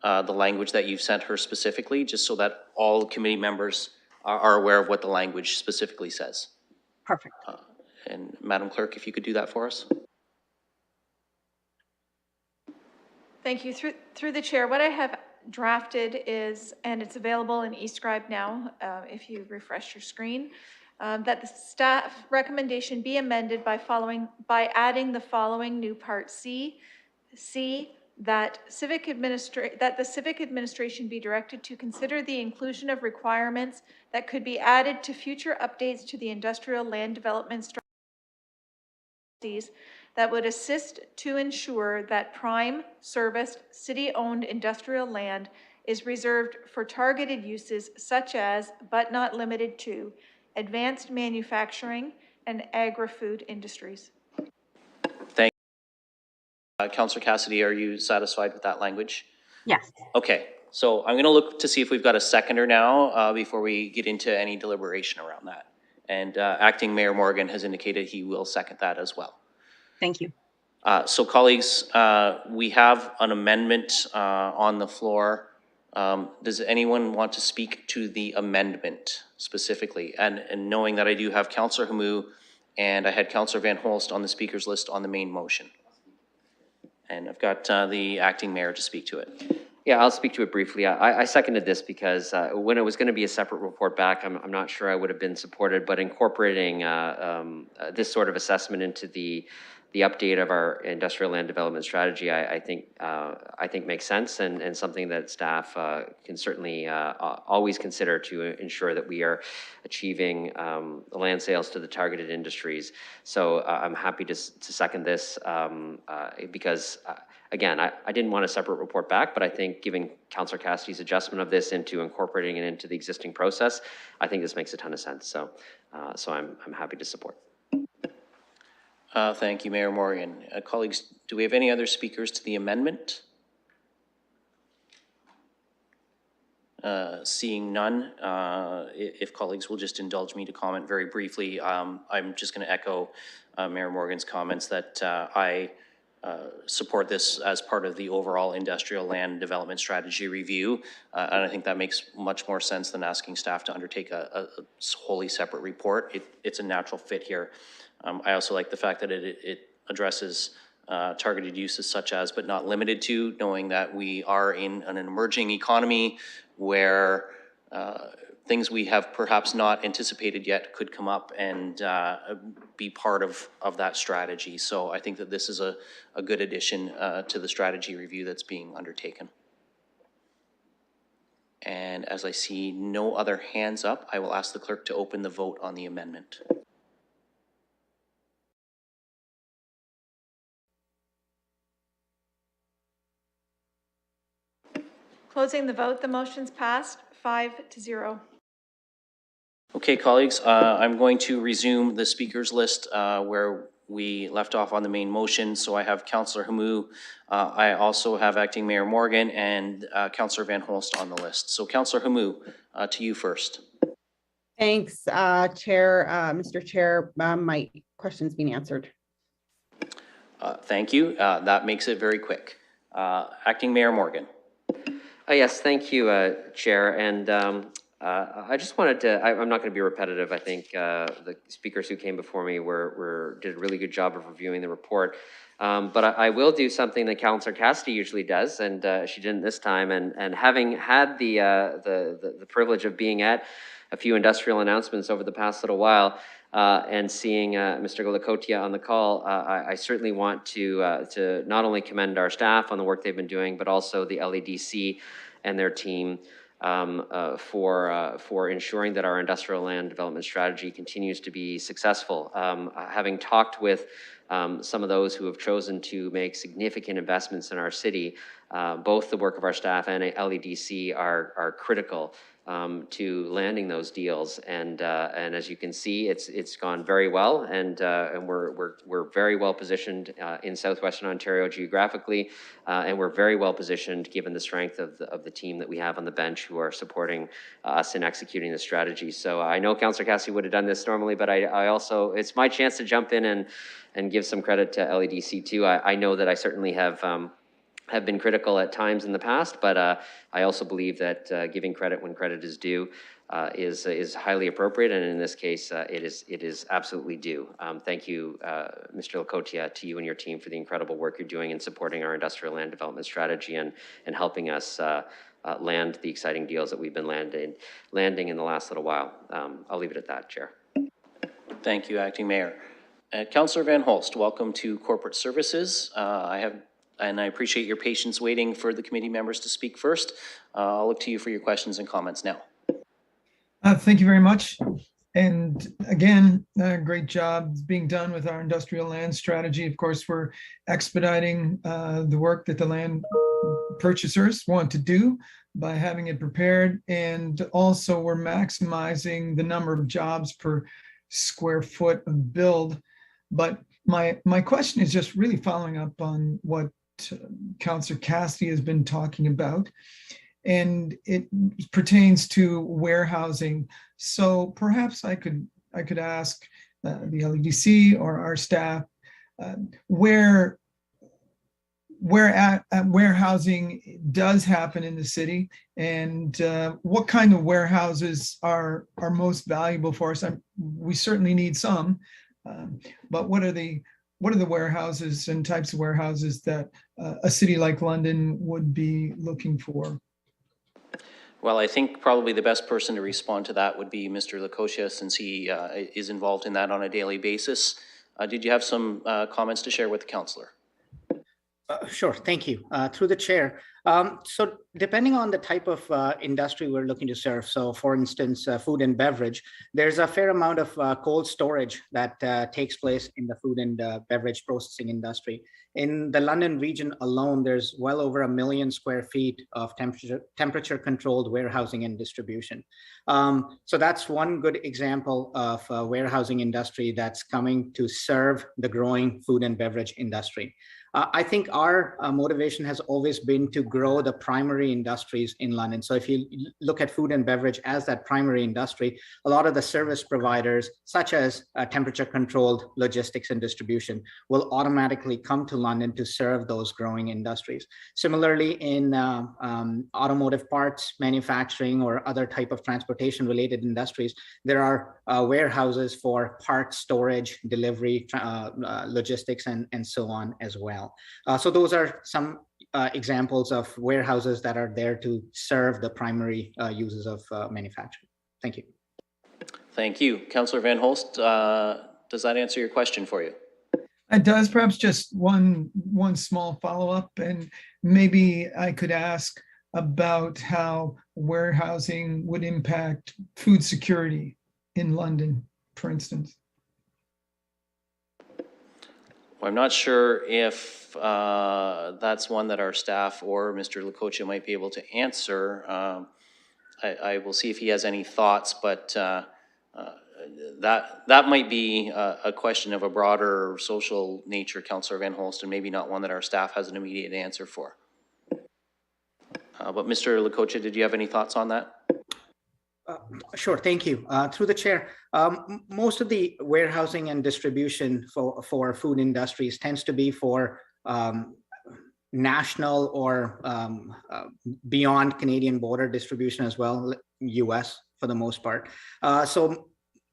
the language that you've sent her specifically, just so that all committee members are aware of what the language specifically says. Perfect. And Madam Clerk, if you could do that for us. Thank you. Through the chair, what I have drafted is, and it's available in eScribe now, if you refresh your screen, that the staff recommendation be amended by adding the following new Part C. That the civic administration be directed to consider the inclusion of requirements that could be added to future updates to the industrial land development strategies that would assist to ensure that prime serviced city-owned industrial land is reserved for targeted uses such as, but not limited to, advanced manufacturing and agri-food industries. Councillor Cassidy, are you satisfied with that language? Yes. Okay, so I'm going to look to see if we've got a seconder now before we get into any deliberation around that. And Acting Mayor Morgan has indicated he will second that as well. Thank you. So colleagues, we have an amendment on the floor. Does anyone want to speak to the amendment specifically? And knowing that I do have Councillor Hamou and I had Councillor Van Holst on the speakers list on the main motion. And I've got the acting mayor to speak to it. Yeah, I'll speak to it briefly. I seconded this because when it was going to be a separate report back, I'm not sure I would have been supported, but incorporating this sort of assessment into the update of our industrial land development strategy, I think makes sense and something that staff can certainly always consider to ensure that we are achieving land sales to the targeted industries. So I'm happy to second this because again, I didn't want a separate report back, but I think giving Councillor Cassidy's adjustment of this into incorporating it into the existing process, I think this makes a ton of sense. So, I'm happy to support. Thank you, Mayor Morgan. Colleagues, do we have any other speakers to the amendment? Seeing none, if colleagues will just indulge me to comment very briefly, I'm just going to echo Mayor Morgan's comments that I support this as part of the overall industrial land development strategy review. And I think that makes much more sense than asking staff to undertake a wholly separate report. It's a natural fit here. I also like the fact that it addresses targeted uses such as, but not limited to, knowing that we are in an emerging economy where things we have perhaps not anticipated yet could come up and be part of that strategy. So I think that this is a good addition to the strategy review that's being undertaken. And as I see no other hands up, I will ask the clerk to open the vote on the amendment. Closing the vote, the motion's passed 5-0. Okay, colleagues, I'm going to resume the speakers list where we left off on the main motion. So I have Councillor Hamou, I also have Acting Mayor Morgan and Councillor Van Holst on the list. So Councillor Hamou, to you first. Thanks, Chair. Mr. Chair, my question's been answered. Thank you. That makes it very quick. Acting Mayor Morgan. Yes, thank you, Chair. And I just wanted to, I'm not going to be repetitive. I think the speakers who came before me did a really good job of reviewing the report. But I will do something that Councillor Cassidy usually does, and she didn't this time. And having had the privilege of being at a few industrial announcements over the past little while, and seeing Mr. Lacotia on the call, I certainly want to not only commend our staff on the work they've been doing, but also the LEDC and their team for ensuring that our industrial land development strategy continues to be successful. Having talked with some of those who have chosen to make significant investments in our city, both the work of our staff and LEDC are critical to landing those deals, and as you can see, it's gone very well, and we're very well positioned in southwestern Ontario geographically, and we're very well positioned given the strength of the team that we have on the bench who are supporting us in executing the strategy. So I know Councillor Cassidy would have done this normally, but I also, it's my chance to jump in and give some credit to LEDC too. I know that I certainly have been critical at times in the past, but I also believe that giving credit when credit is due is highly appropriate, and in this case, it is absolutely due. Thank you, Mr. Lacotia, to you and your team for the incredible work you're doing in supporting our industrial land development strategy and helping us land the exciting deals that we've been landing in the last little while. I'll leave it at that, Chair. Thank you, Acting Mayor. Councillor Van Holst, welcome to Corporate Services. And I appreciate your patience waiting for the committee members to speak first. I'll look to you for your questions and comments now. Thank you very much. And again, great job being done with our industrial land strategy. Of course, we're expediting the work that the land purchasers want to do by having it prepared. And also we're maximizing the number of jobs per square foot of build. But my question is just really following up on what Councillor Cassidy has been talking about. and it pertains to warehousing. So perhaps I could ask the LEDC or our staff where warehousing does happen in the city, and what kind of warehouses are most valuable for us. We certainly need some, but what are the warehouses and types of warehouses that a city like London would be looking for? Well, I think probably the best person to respond to that would be Mr. Lacosia, since he is involved in that on a daily basis. Did you have some comments to share with the councillor? Sure, thank you. Through the chair. So depending on the type of industry we're looking to serve, so for instance, food and beverage, there's a fair amount of cold storage that takes place in the food and beverage processing industry. In the London region alone, there's well over 1 million square feet of temperature controlled warehousing and distribution. So that's one good example of a warehousing industry that's coming to serve the growing food and beverage industry. I think our motivation has always been to grow the primary industries in London. So if you look at food and beverage as that primary industry, a lot of the service providers, such as temperature controlled logistics and distribution, will automatically come to London to serve those growing industries. Similarly, in automotive parts manufacturing or other type of transportation related industries, there are warehouses for parts storage, delivery, logistics, and so on as well. So those are some examples of warehouses that are there to serve the primary uses of manufacturing. Thank you. Thank you. Councillor Van Holst, does that answer your question for you? It does. Perhaps just one small follow-up, and maybe I could ask about how warehousing would impact food security in London, for instance. Well, I'm not sure if that's one that our staff or Mr. Lacocha might be able to answer. I will see if he has any thoughts, but that might be a question of a broader social nature, Councillor Van Holst, and maybe not one that our staff has an immediate answer for. But Mr. Lacocha, did you have any thoughts on that? Sure, thank you. Through the chair, most of the warehousing and distribution for food industries tends to be for national or beyond Canadian border distribution as well, US for the most part. So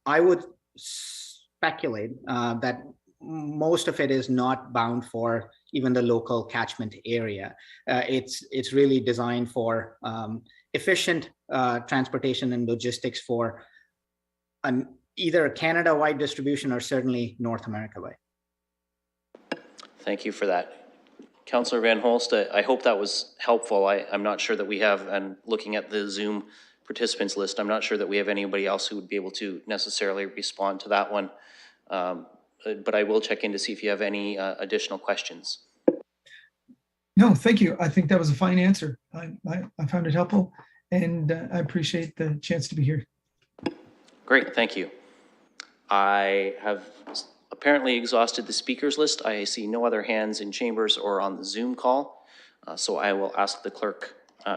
I would speculate that most of it is not bound for even the local catchment area. It's really designed for efficient transportation and logistics for either Canada-wide distribution or certainly North America-wide. Thank you for that. Councillor Van Holst, I hope that was helpful. I'm not sure that we have, and looking at the Zoom participants list, I'm not sure that we have anybody else who would be able to necessarily respond to that one. But I will check in to see if you have any additional questions. No, thank you. I think that was a fine answer. I found it helpful, and I appreciate the chance to be here. Great, thank you. I have apparently exhausted the speakers list. I see no other hands in chambers or on the Zoom call, so I will ask the clerk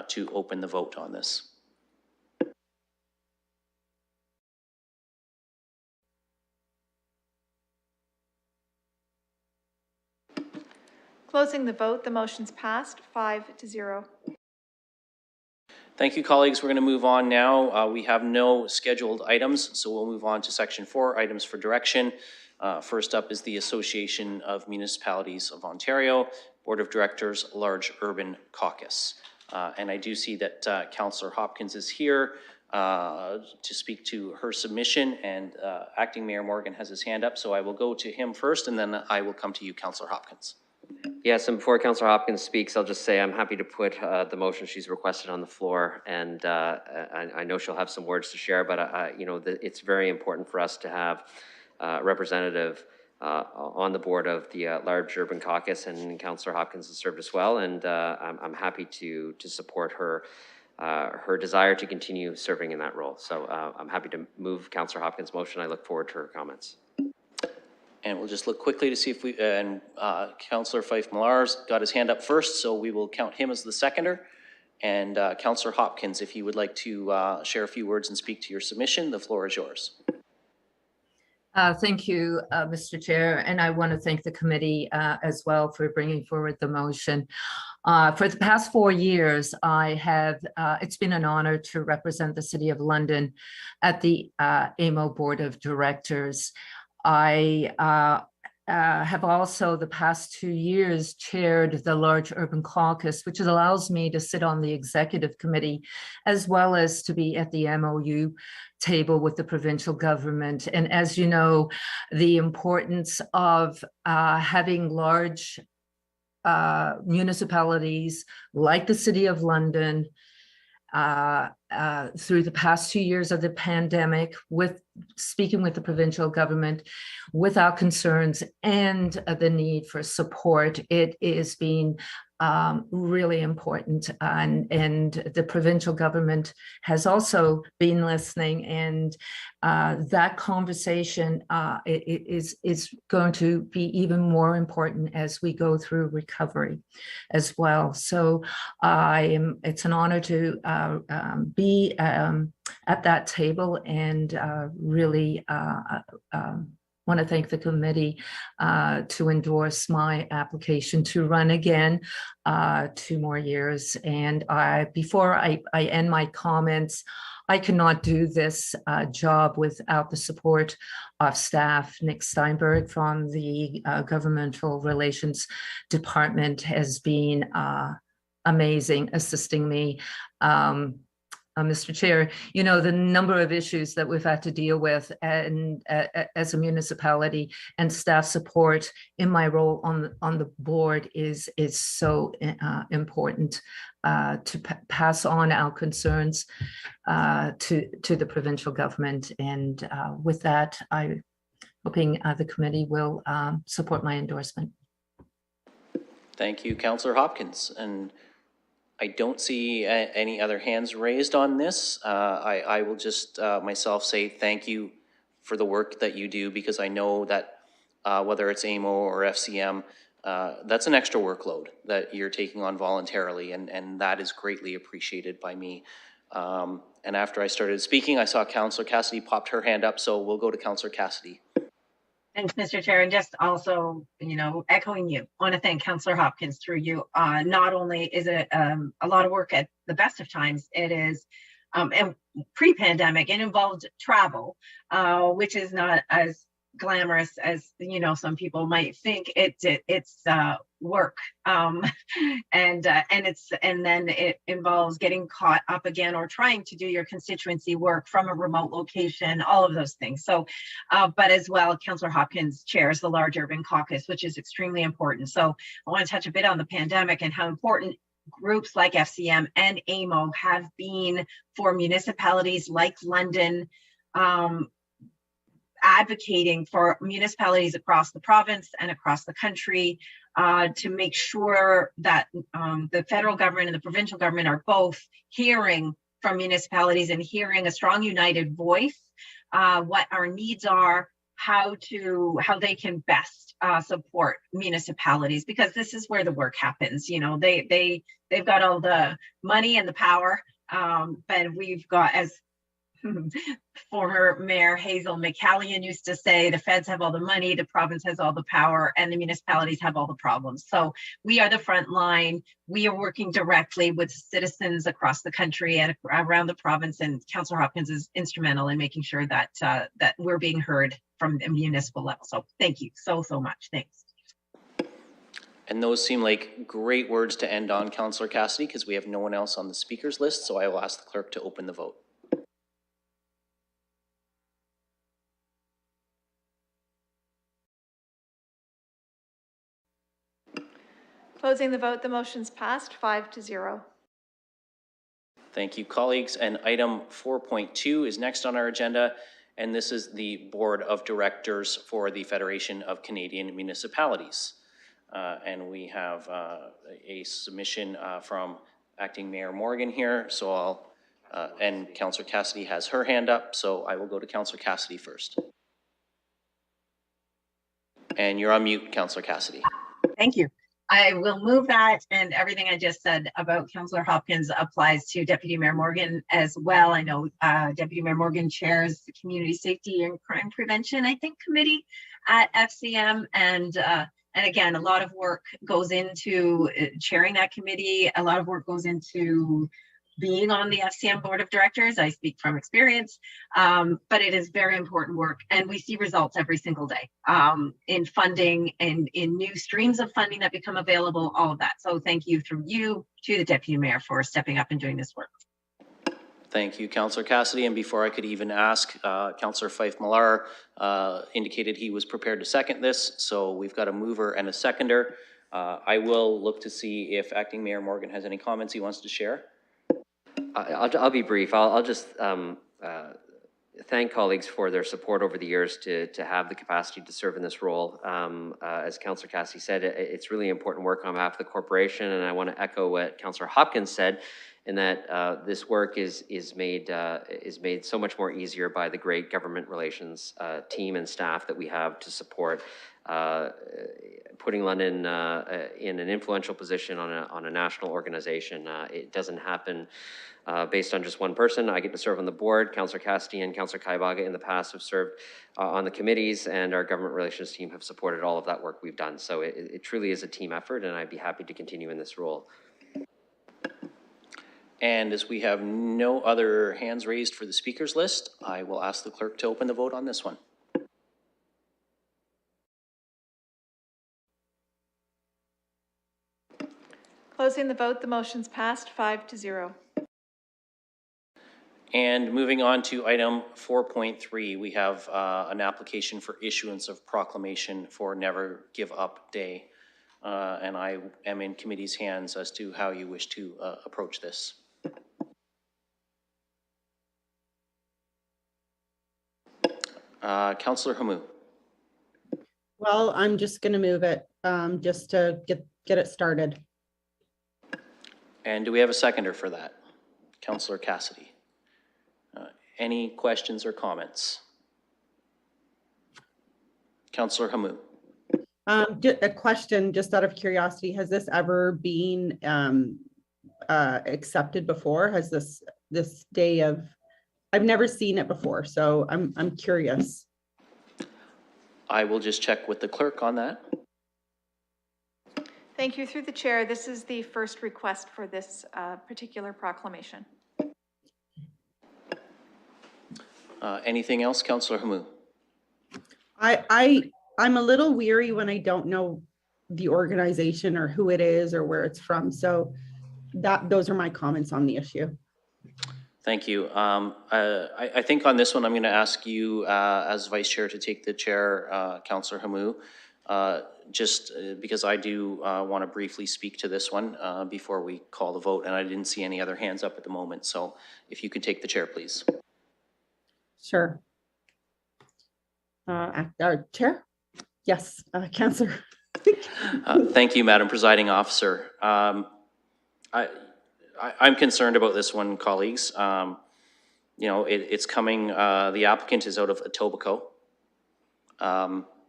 to open the vote on this. Closing the vote, the motion's passed 5-0. Thank you, colleagues. We're going to move on now. We have no scheduled items, so we'll move on to section 4, items for direction. First up is the Association of Municipalities of Ontario, Board of Directors, Large Urban Caucus. And I do see that Councillor Hopkins is here to speak to her submission, and Acting Mayor Morgan has his hand up, so I will go to him first, and then I will come to you, Councillor Hopkins. Yes, and before Councillor Hopkins speaks, I'll just say I'm happy to put the motion she's requested on the floor, and I know she'll have some words to share, but you know, it's very important for us to have a representative on the board of the Large Urban Caucus, and Councillor Hopkins has served as well, and I'm happy to support her her desire to continue serving in that role. So I'm happy to move Councillor Hopkins' motion. I look forward to her comments. And we'll just look quickly to see if we, and Councillor Fife Millar's got his hand up first, so we will count him as the seconder. And Councillor Hopkins, if you would like to share a few words and speak to your submission, the floor is yours. Thank you, Mr. Chair, and I want to thank the committee as well for bringing forward the motion. For the past 4 years, I have, it's been an honor to represent the City of London at the AMO Board of Directors. I have also the past 2 years chaired the Large Urban Caucus, which allows me to sit on the executive committee as well as to be at the MOU table with the provincial government. And as you know, the importance of having large municipalities like the City of London through the past 2 years of the pandemic, with speaking with the provincial government, with our concerns and the need for support, it is being really important. And the provincial government has also been listening, and that conversation is going to be even more important as we go through recovery as well. So it's an honor to be at that table, and really want to thank the committee to endorse my application to run again 2 more years. And before I end my comments, I cannot do this job without the support of staff. Nick Steinberg from the Governmental Relations Department has been amazing, assisting me. Mr. Chair, you know, the number of issues that we've had to deal with and as a municipality, and staff support in my role on the board is so important to pass on our concerns to the provincial government. And with that, I'm hoping the committee will support my endorsement. Thank you, Councillor Hopkins. And I don't see any other hands raised on this. I will just myself say thank you for the work that you do, because I know that whether it's AMO or FCM, that's an extra workload that you're taking on voluntarily, and that is greatly appreciated by me. And after I started speaking, I saw Councillor Cassidy popped her hand up, so we'll go to Councillor Cassidy. Thanks, Mr. Chair, and just also, you know, echoing you, I want to thank Councillor Hopkins through you. Not only is it a lot of work at the best of times, it is, and pre-pandemic, it involved travel, which is not as glamorous as, you know, some people might think. It's work, and then it involves getting caught up again or trying to do your constituency work from a remote location, all of those things. So but as well, Councillor Hopkins chairs the Large Urban Caucus, which is extremely important. So I want to touch a bit on the pandemic and how important groups like FCM and AMO have been for municipalities like London, advocating for municipalities across the province and across the country to make sure that the federal government and the provincial government are both hearing from municipalities and hearing a strong united voice, what our needs are, how they can best support municipalities, because this is where the work happens. You know, they've got all the money and the power, but we've got, as former Mayor Hazel McCallion used to say, the feds have all the money, the province has all the power, and the municipalities have all the problems. So we are the front line. We are working directly with citizens across the country and around the province, and Councillor Hopkins is instrumental in making sure that that we're being heard from the municipal level. So thank you so much. Thanks. And those seem like great words to end on, Councillor Cassidy, because we have no one else on the speakers list. So I will ask the clerk to open the vote. Closing the vote, the motion's passed 5-0. Thank you, colleagues. And item 4.2 is next on our agenda, and this is the Board of Directors for the Federation of Canadian Municipalities. And we have a submission from Acting Mayor Morgan here, so I'll, and Councillor Cassidy has her hand up, so I will go to Councillor Cassidy first. And you're on mute, Councillor Cassidy. Thank you. I will move that, and everything I just said about Councillor Hopkins applies to Deputy Mayor Morgan as well. I know Deputy Mayor Morgan chairs the Community Safety and Crime Prevention, I think, committee at FCM, and again, a lot of work goes into chairing that committee. A lot of work goes into being on the FCM board of directors. I speak from experience, but it is very important work, and we see results every single day in funding and in new streams of funding that become available, all of that. So thank you through you to the Deputy Mayor for stepping up and doing this work. Thank you, Councillor Cassidy. And before I could even ask, Councillor Fife Millar indicated he was prepared to second this. So we've got a mover and a seconder. I will look to see if Acting Mayor Morgan has any comments he wants to share. I'll be brief. I'll just thank colleagues for their support over the years to have the capacity to serve in this role. As Councillor Cassidy said, it's really important work on behalf of the corporation, and I want to echo what Councillor Hopkins said, in that this work is made so much more easier by the great government relations team and staff that we have to support putting London in an influential position on a national organization. It doesn't happen based on just one person. I get to serve on the board. Councillor Cassidy and Councillor Kaibaga in the past have served on the committees, and our government relations team have supported all of that work we've done. So it truly is a team effort, and I'd be happy to continue in this role. And as we have no other hands raised for the speakers list, I will ask the clerk to open the vote on this one. Closing the vote, the motion's passed 5-0. And moving on to item 4.3, we have an application for issuance of proclamation for Never Give Up Day. And I am in committee's hands as to how you wish to approach this. Councillor Hamou. Well, I'm just going to move it just to get it started. And do we have a seconder for that? Councillor Cassidy. Any questions or comments? Councillor Hamou. A question, just out of curiosity, has this ever been accepted before? Has this day of, I've never seen it before, so I'm curious. I will just check with the clerk on that. Thank you. Through the chair, this is the first request for this particular proclamation. Anything else, Councillor Hamou? I'm a little weary when I don't know the organization or who it is or where it's from. So those are my comments on the issue. Thank you. I think on this one, I'm going to ask you as Vice Chair to take the chair, Councillor Hamou, just because I do want to briefly speak to this one before we call the vote, and I didn't see any other hands up at the moment. So if you could take the chair, please. Sure. Our chair? Yes, Councillor. Thank you, Madam Presiding Officer. I'm concerned about this one, colleagues. You know, it's coming, the applicant is out of Etobicoke.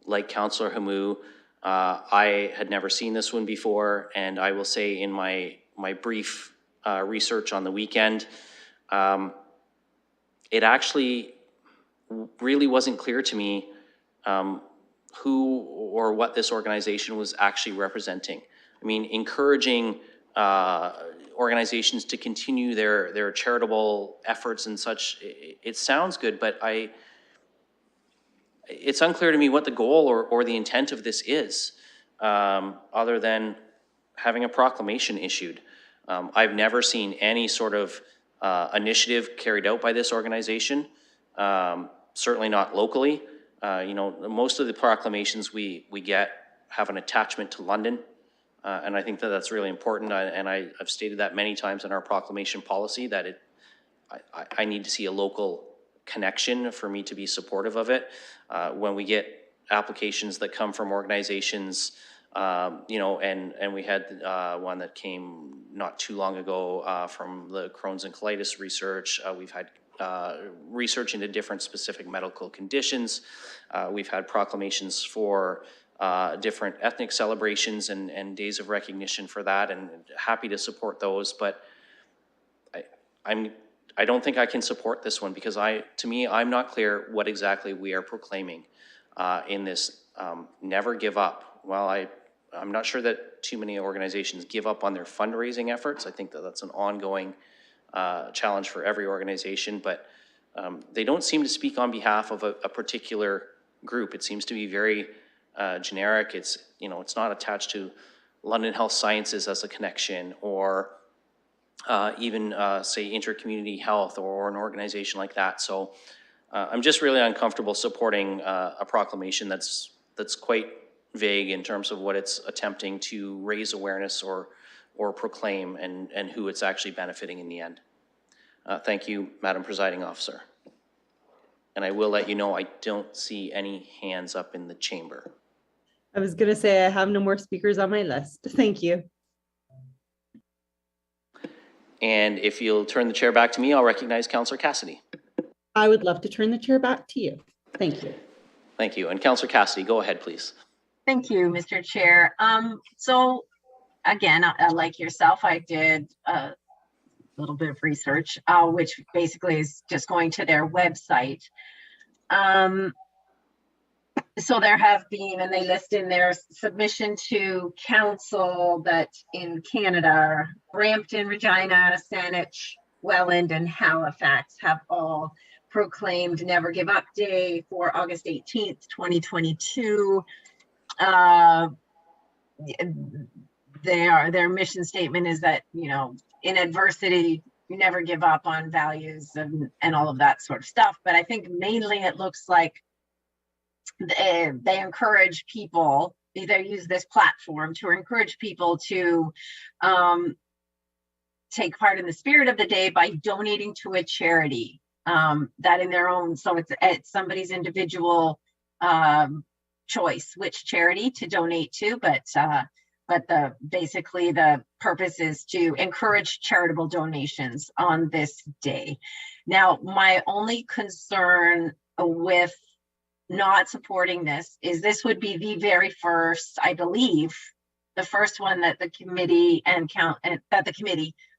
Like Councillor Hamou, I had never seen this one before, and I will say in my brief research on the weekend, it actually really wasn't clear to me who or what this organization was actually representing. I mean, encouraging organizations to continue their charitable efforts and such, it sounds good, but it's unclear to me what the goal or the intent of this is, other than having a proclamation issued. I've never seen any sort of initiative carried out by this organization, certainly not locally. You know, most of the proclamations we get have an attachment to London, and I think that that's really important. I've stated that many times in our proclamation policy that I need to see a local connection for me to be supportive of it. When we get applications that come from organizations, you know, and we had one that came not too long ago from the Crohn's and colitis research. We've had research into different specific medical conditions. We've had proclamations for different ethnic celebrations and days of recognition for that, and happy to support those. But I don't think I can support this one because to me, I'm not clear what exactly we are proclaiming in this never give up. Well, I'm not sure that too many organizations give up on their fundraising efforts. I think that that's an ongoing challenge for every organization, but they don't seem to speak on behalf of a particular group. It seems to be very generic. It's not attached to London Health Sciences as a connection, or even say intercommunity health or an organization like that. So I'm just really uncomfortable supporting a proclamation that's quite vague in terms of what it's attempting to raise awareness or proclaim, and who it's actually benefiting in the end. Thank you, Madam Presiding Officer. And I will let you know I don't see any hands up in the chamber. I was going to say I have no more speakers on my list. Thank you. And if you'll turn the chair back to me, I'll recognize Councillor Cassidy. I would love to turn the chair back to you. Thank you. Thank you. And Councillor Cassidy, go ahead, please. Thank you, Mr. Chair. So again, like yourself, I did a little bit of research, which basically is just going to their website. So there have been, and they list in their submission to council that in Canada, Brampton, Regina, Saanich, Welland, and Halifax have all proclaimed Never Give Up Day for August 18th, 2022. Their mission statement is that, in adversity, you never give up on values and all of that sort of stuff. But I think mainly it looks like they encourage people, they use this platform to encourage people to take part in the spirit of the day by donating to a charity that in their own, so it's somebody's individual choice which charity to donate to, but basically the purpose is to encourage charitable donations on this day. Now, my only concern with not supporting this would be the very first, I believe, the first one that the committee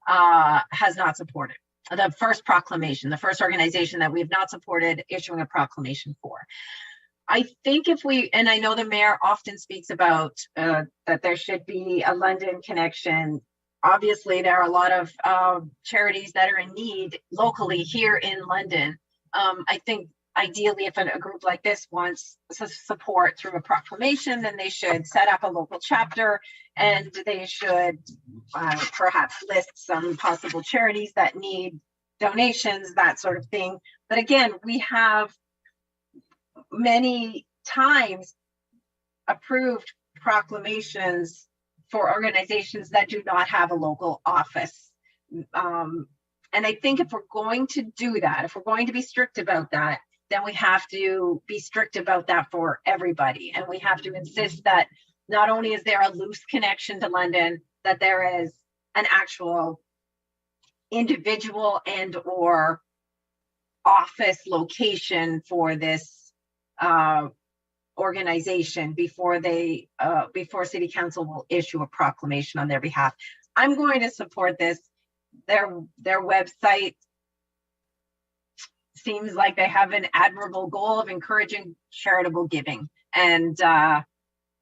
has not supported. The first proclamation, the first organization that we have not supported issuing a proclamation for. I think and I know the mayor often speaks about that there should be a London connection. Obviously, there are a lot of charities that are in need locally here in London. I think ideally, if a group like this wants support through a proclamation, then they should set up a local chapter, and they should perhaps list some possible charities that need donations, that sort of thing. But again, we have many times approved proclamations for organizations that do not have a local office. And I think if we're going to do that, if we're going to be strict about that, then we have to be strict about that for everybody. And we have to insist that not only is there a loose connection to London, that there is an actual individual and or office location for this organization before City Council will issue a proclamation on their behalf. I'm going to support this. Their website seems like they have an admirable goal of encouraging charitable giving. And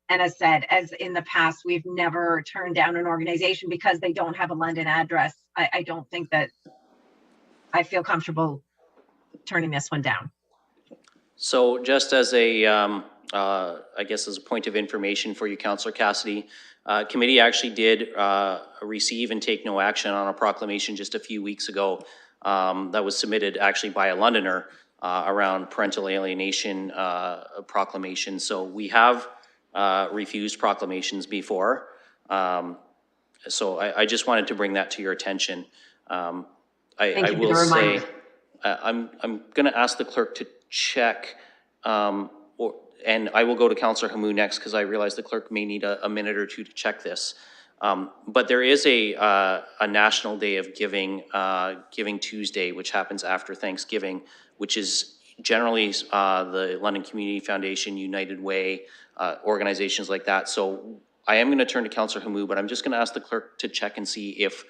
as said, as in the past, we've never turned down an organization because they don't have a London address. I don't think that I feel comfortable turning this one down. So just as I guess as a point of information for you, Councillor Cassidy, committee actually did receive and take no action on a proclamation just a few weeks ago that was submitted actually by a Londoner around parental alienation proclamation. So we have refused proclamations before. So I just wanted to bring that to your attention. I will say, I'm going to ask the clerk to check, and I will go to Councillor Hamou next because I realize the clerk may need a minute or two to check this. But there is a National Day of Giving, Giving Tuesday, which happens after Thanksgiving, which is generally the London Community Foundation, United Way, organizations like that. So I am going to turn to Councillor Hamou, but I'm just going to ask the clerk to check and see if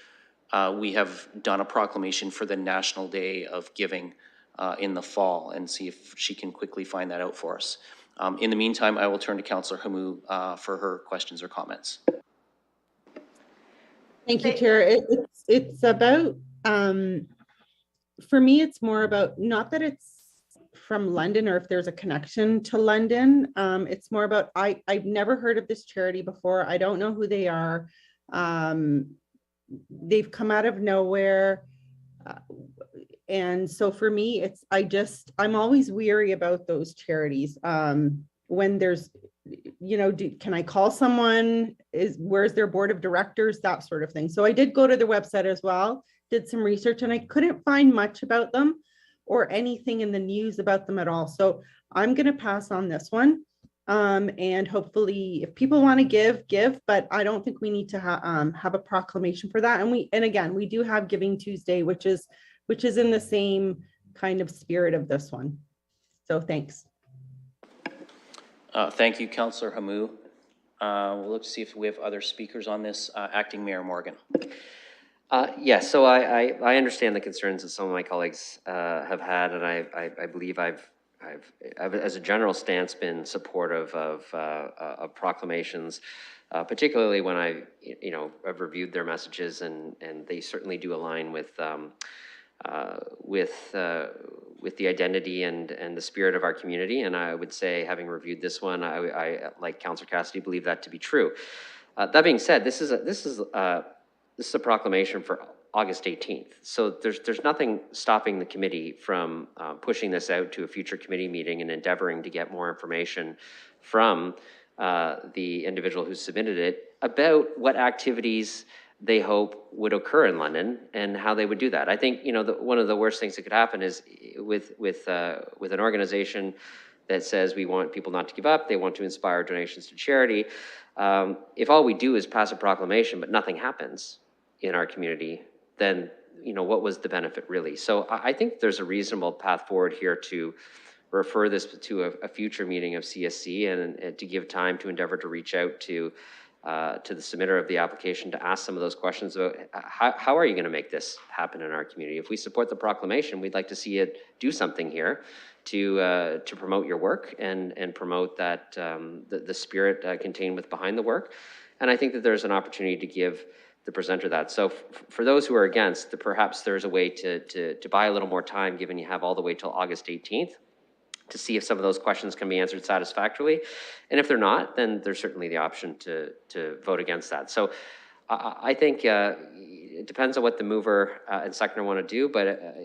we have done a proclamation for the National Day of Giving in the fall, and see if she can quickly find that out for us. In the meantime, I will turn to Councillor Hamou for her questions or comments. Thank you, Chair. It's about, for me, it's more about, not that it's from London or if there's a connection to London. It's more about, I've never heard of this charity before. I don't know who they are. They've come out of nowhere. And so for me, it's, I'm always weary about those charities. When there's, you know, can I call someone? Where's their board of directors? That sort of thing. So I did go to their website as well, did some research, and I couldn't find much about them or anything in the news about them at all. So I'm going to pass on this one. And hopefully if people want to give, but I don't think we need to have a proclamation for that. And again, we do have Giving Tuesday, which is in the same kind of spirit of this one. So thanks. Thank you, Councillor Hamou. We'll look to see if we have other speakers on this. Acting Mayor Morgan. Yes, so I understand the concerns that some of my colleagues have had, and I believe I've, as a general stance, been supportive of proclamations, particularly when I've reviewed their messages, and they certainly do align with the identity and the spirit of our community. And I would say, having reviewed this one, I like Councillor Cassidy, believe that to be true. That being said, this is a proclamation for August 18th. So there's nothing stopping the committee from pushing this out to a future committee meeting and endeavoring to get more information from the individual who submitted it about what activities they hope would occur in London and how they would do that. I think, one of the worst things that could happen is with an organization that says we want people not to give up, they want to inspire donations to charity. If all we do is pass a proclamation but nothing happens in our community, then what was the benefit really? So I think there's a reasonable path forward here to refer this to a future meeting of CSC and to give time to endeavor to reach out to the submitter of the application to ask some of those questions about how are you going to make this happen in our community? If we support the proclamation, we'd like to see it do something here to promote your work and promote that the spirit contained behind the work. And I think that there's an opportunity to give the presenter that. So for those who are against, perhaps there's a way to buy a little more time, given you have all the way till August 18th. To see if some of those questions can be answered satisfactorily. And if they're not, then there's certainly the option to vote against that. So I think it depends on what the mover and seconder want to do, but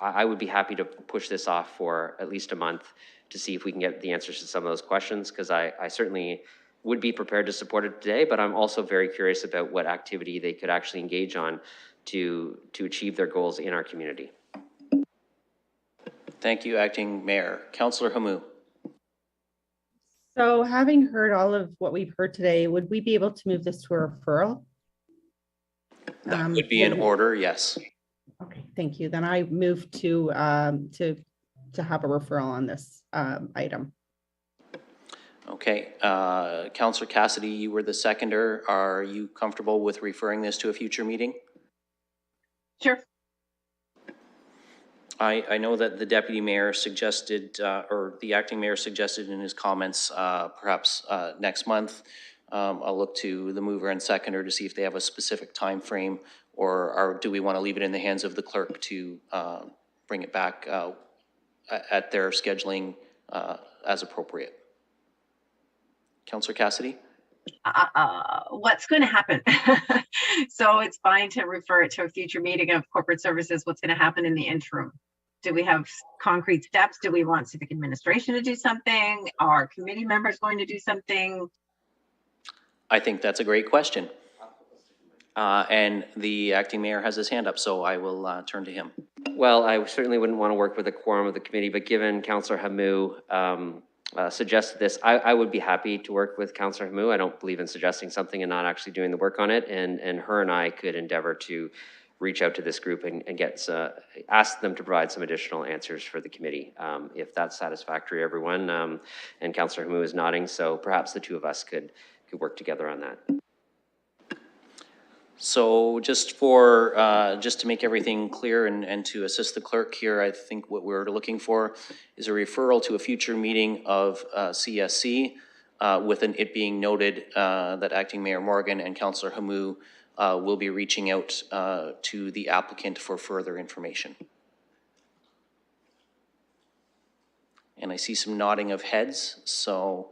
I would be happy to push this off for at least a month to see if we can get the answers to some of those questions, because I certainly would be prepared to support it today, but I'm also very curious about what activity they could actually engage on to achieve their goals in our community. Thank you, Acting Mayor. Councillor Hamou. So having heard all of what we've heard today, would we be able to move this to a referral? That would be in order, yes. Okay, thank you. Then I move to have a referral on this item. Okay, Councillor Cassidy, you were the seconder. Are you comfortable with referring this to a future meeting? Sure. I know that the deputy mayor suggested, or the acting mayor suggested in his comments, perhaps next month. I'll look to the mover and seconder to see if they have a specific time frame, or do we want to leave it in the hands of the clerk to bring it back at their scheduling as appropriate. Councillor Cassidy? What's going to happen? So it's fine to refer it to a future meeting of corporate services. What's going to happen in the interim? Do we have concrete steps? Do we want civic administration to do something? Are committee members going to do something? I think that's a great question. And the acting mayor has his hand up, so I will turn to him. Well, I certainly wouldn't want to work with a quorum of the committee, but given Councillor Hamou suggested this, I would be happy to work with Councillor Hamou. I don't believe in suggesting something and not actually doing the work on it, and her and I could endeavor to reach out to this group and ask them to provide some additional answers for the committee, if that's satisfactory, everyone. And Councillor Hamu is nodding, so perhaps the two of us could work together on that. So just to make everything clear and to assist the clerk here, I think what we're looking for is a referral to a future meeting of CSC with it being noted that Acting Mayor Morgan and Councillor Hamu will be reaching out to the applicant for further information. And I see some nodding of heads, so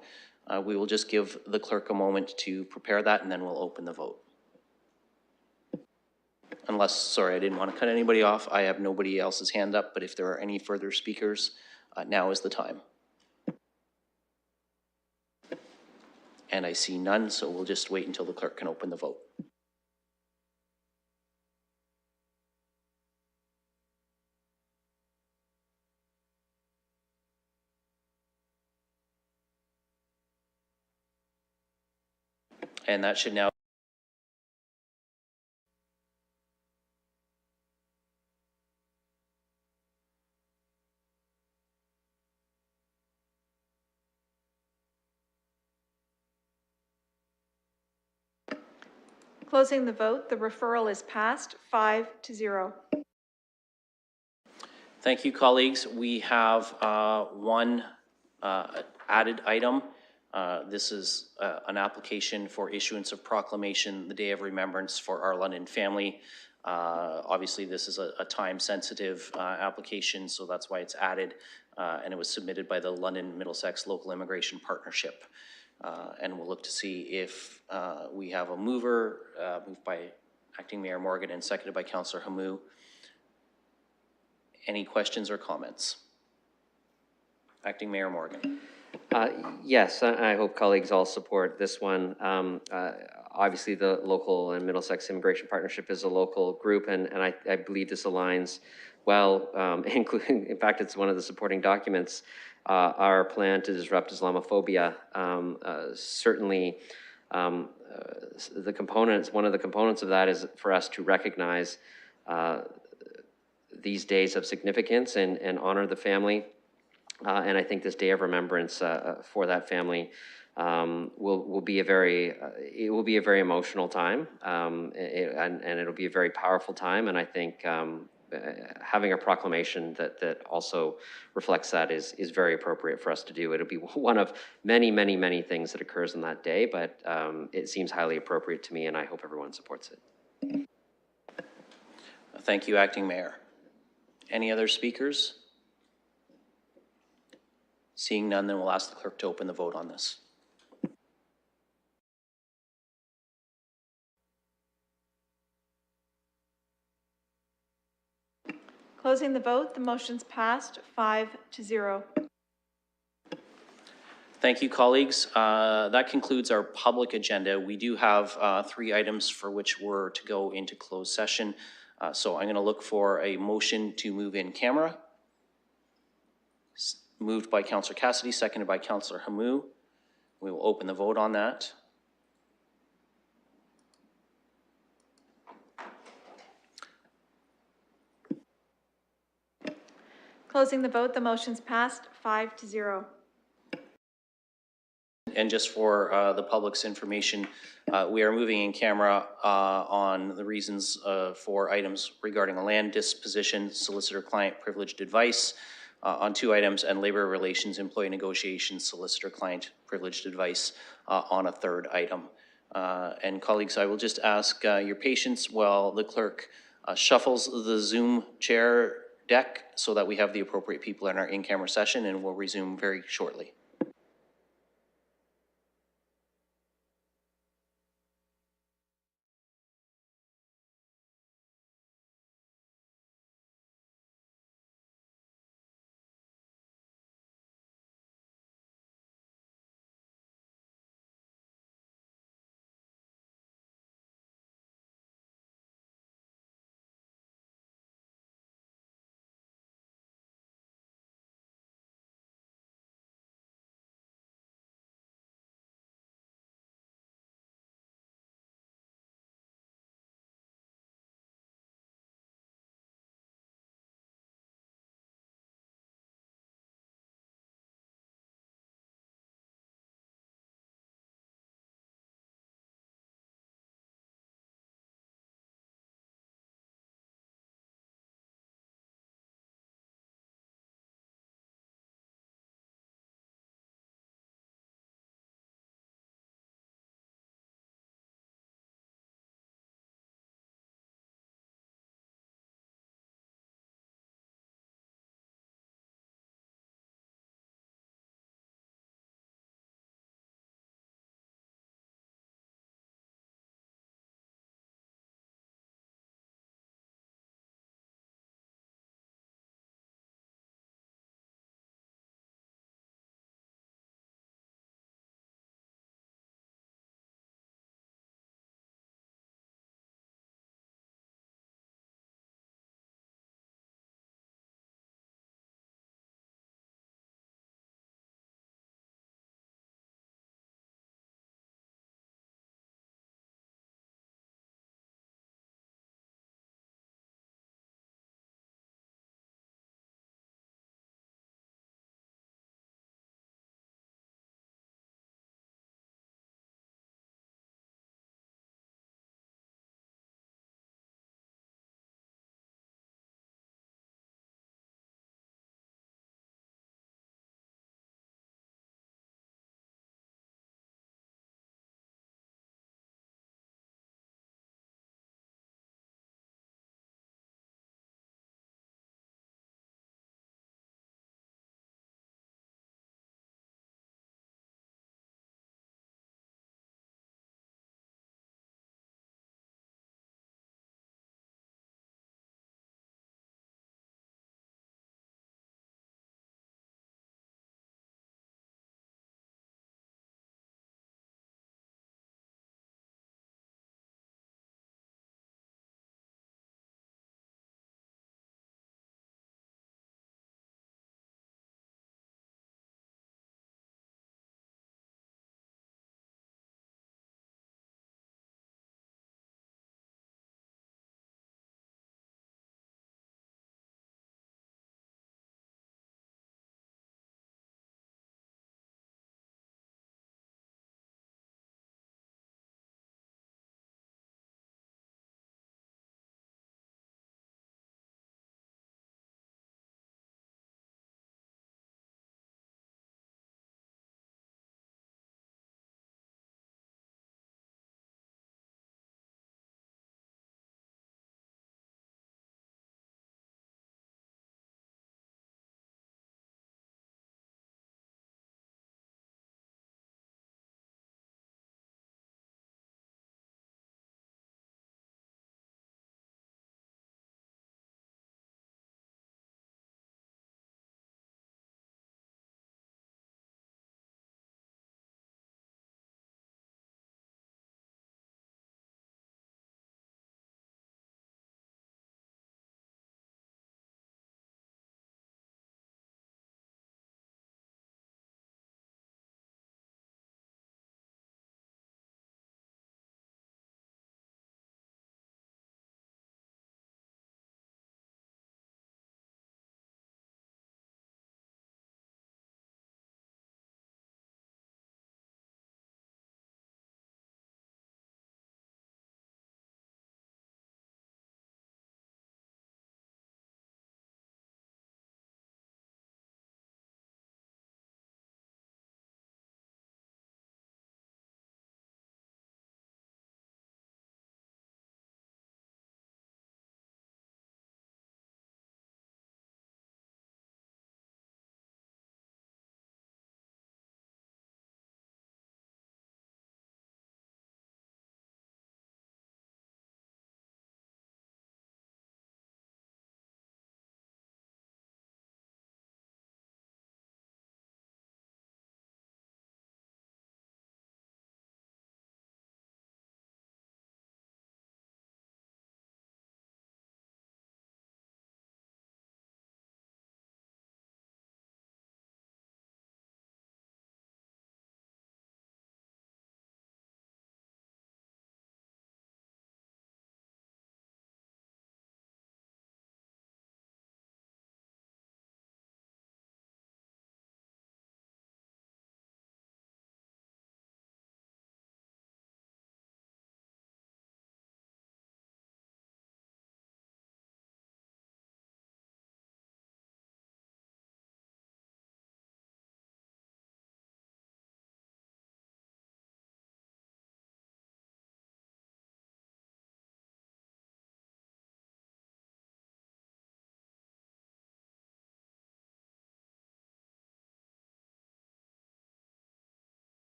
we will just give the clerk a moment to prepare that, and then we'll open the vote. Unless, sorry, I didn't want to cut anybody off. I have nobody else's hand up, but if there are any further speakers, now is the time. And I see none, so we'll just wait until the clerk can open the vote. And that should now Closing the vote, the referral is passed 5-0. Thank you, colleagues. We have one added item. This is an application for issuance of proclamation, the Day of Remembrance for our London family. Obviously, this is a time-sensitive application, so that's why it's added, and it was submitted by the London Middlesex Local Immigration Partnership. And we'll look to see if we have a mover, moved by Acting Mayor Morgan and seconded by Councillor Hamu. Any questions or comments? Acting Mayor Morgan. Yes, I hope colleagues all support this one. Obviously, the Local and Middlesex Immigration Partnership is a local group, and I believe this aligns well, including, in fact, it's one of the supporting documents, our plan to disrupt Islamophobia. Certainly, one of the components of that is for us to recognize these days of significance and honor the family. And I think this Day of Remembrance for that family will be a very emotional time, and it'll be a very powerful time. And I think having a proclamation that also reflects that is very appropriate for us to do. It'll be one of many things that occurs on that day, but it seems highly appropriate to me, and I hope everyone supports it. Thank you, Acting Mayor. Any other speakers? Seeing none, then we'll ask the clerk to open the vote on this. Closing the vote, the motion's passed 5-0. Thank you, colleagues. That concludes our public agenda. We do have 3 items for which we're to go into closed session. So I'm going to look for a motion to move in camera. Moved by Councillor Cassidy, seconded by Councillor Hamu. We will open the vote on that. Closing the vote, the motion's passed 5-0. And just for the public's information, we are moving in camera on the reasons for items regarding a land disposition, solicitor-client privileged advice on 2 items, and labor relations, employee negotiations, solicitor-client privileged advice on a 3rd item. And colleagues, I will just ask your patience while the clerk shuffles the Zoom chair deck so that we have the appropriate people in our in-camera session, and we'll resume very shortly.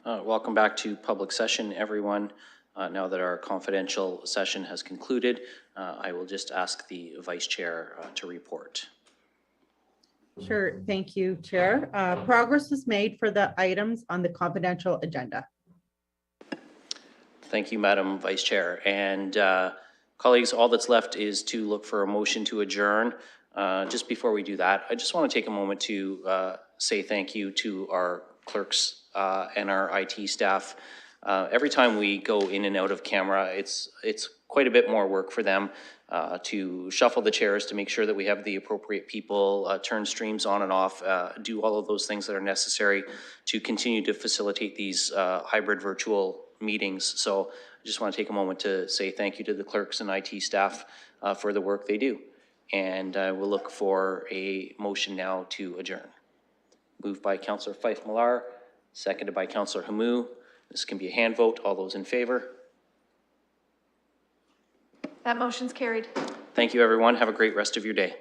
Welcome back to public session, everyone. Now that our confidential session has concluded, I will just ask the Vice Chair to report. Sure, thank you, Chair. Progress was made for the items on the confidential agenda. Thank you, Madam Vice Chair. And colleagues, all that's left is to look for a motion to adjourn. Just before we do that, I just want to take a moment to say thank you to our clerks and our IT staff. Every time we go in and out of camera, it's quite a bit more work for them to shuffle the chairs to make sure that we have the appropriate people, turn streams on and off, do all of those things that are necessary to continue to facilitate these hybrid virtual meetings. So I just want to take a moment to say thank you to the clerks and IT staff for the work they do. And we'll look for a motion now to adjourn. Moved by Councillor Fife-Millar, seconded by Councillor Hamou. This can be a hand vote. All those in favor? That motion's carried. Thank you, everyone. Have a great rest of your day.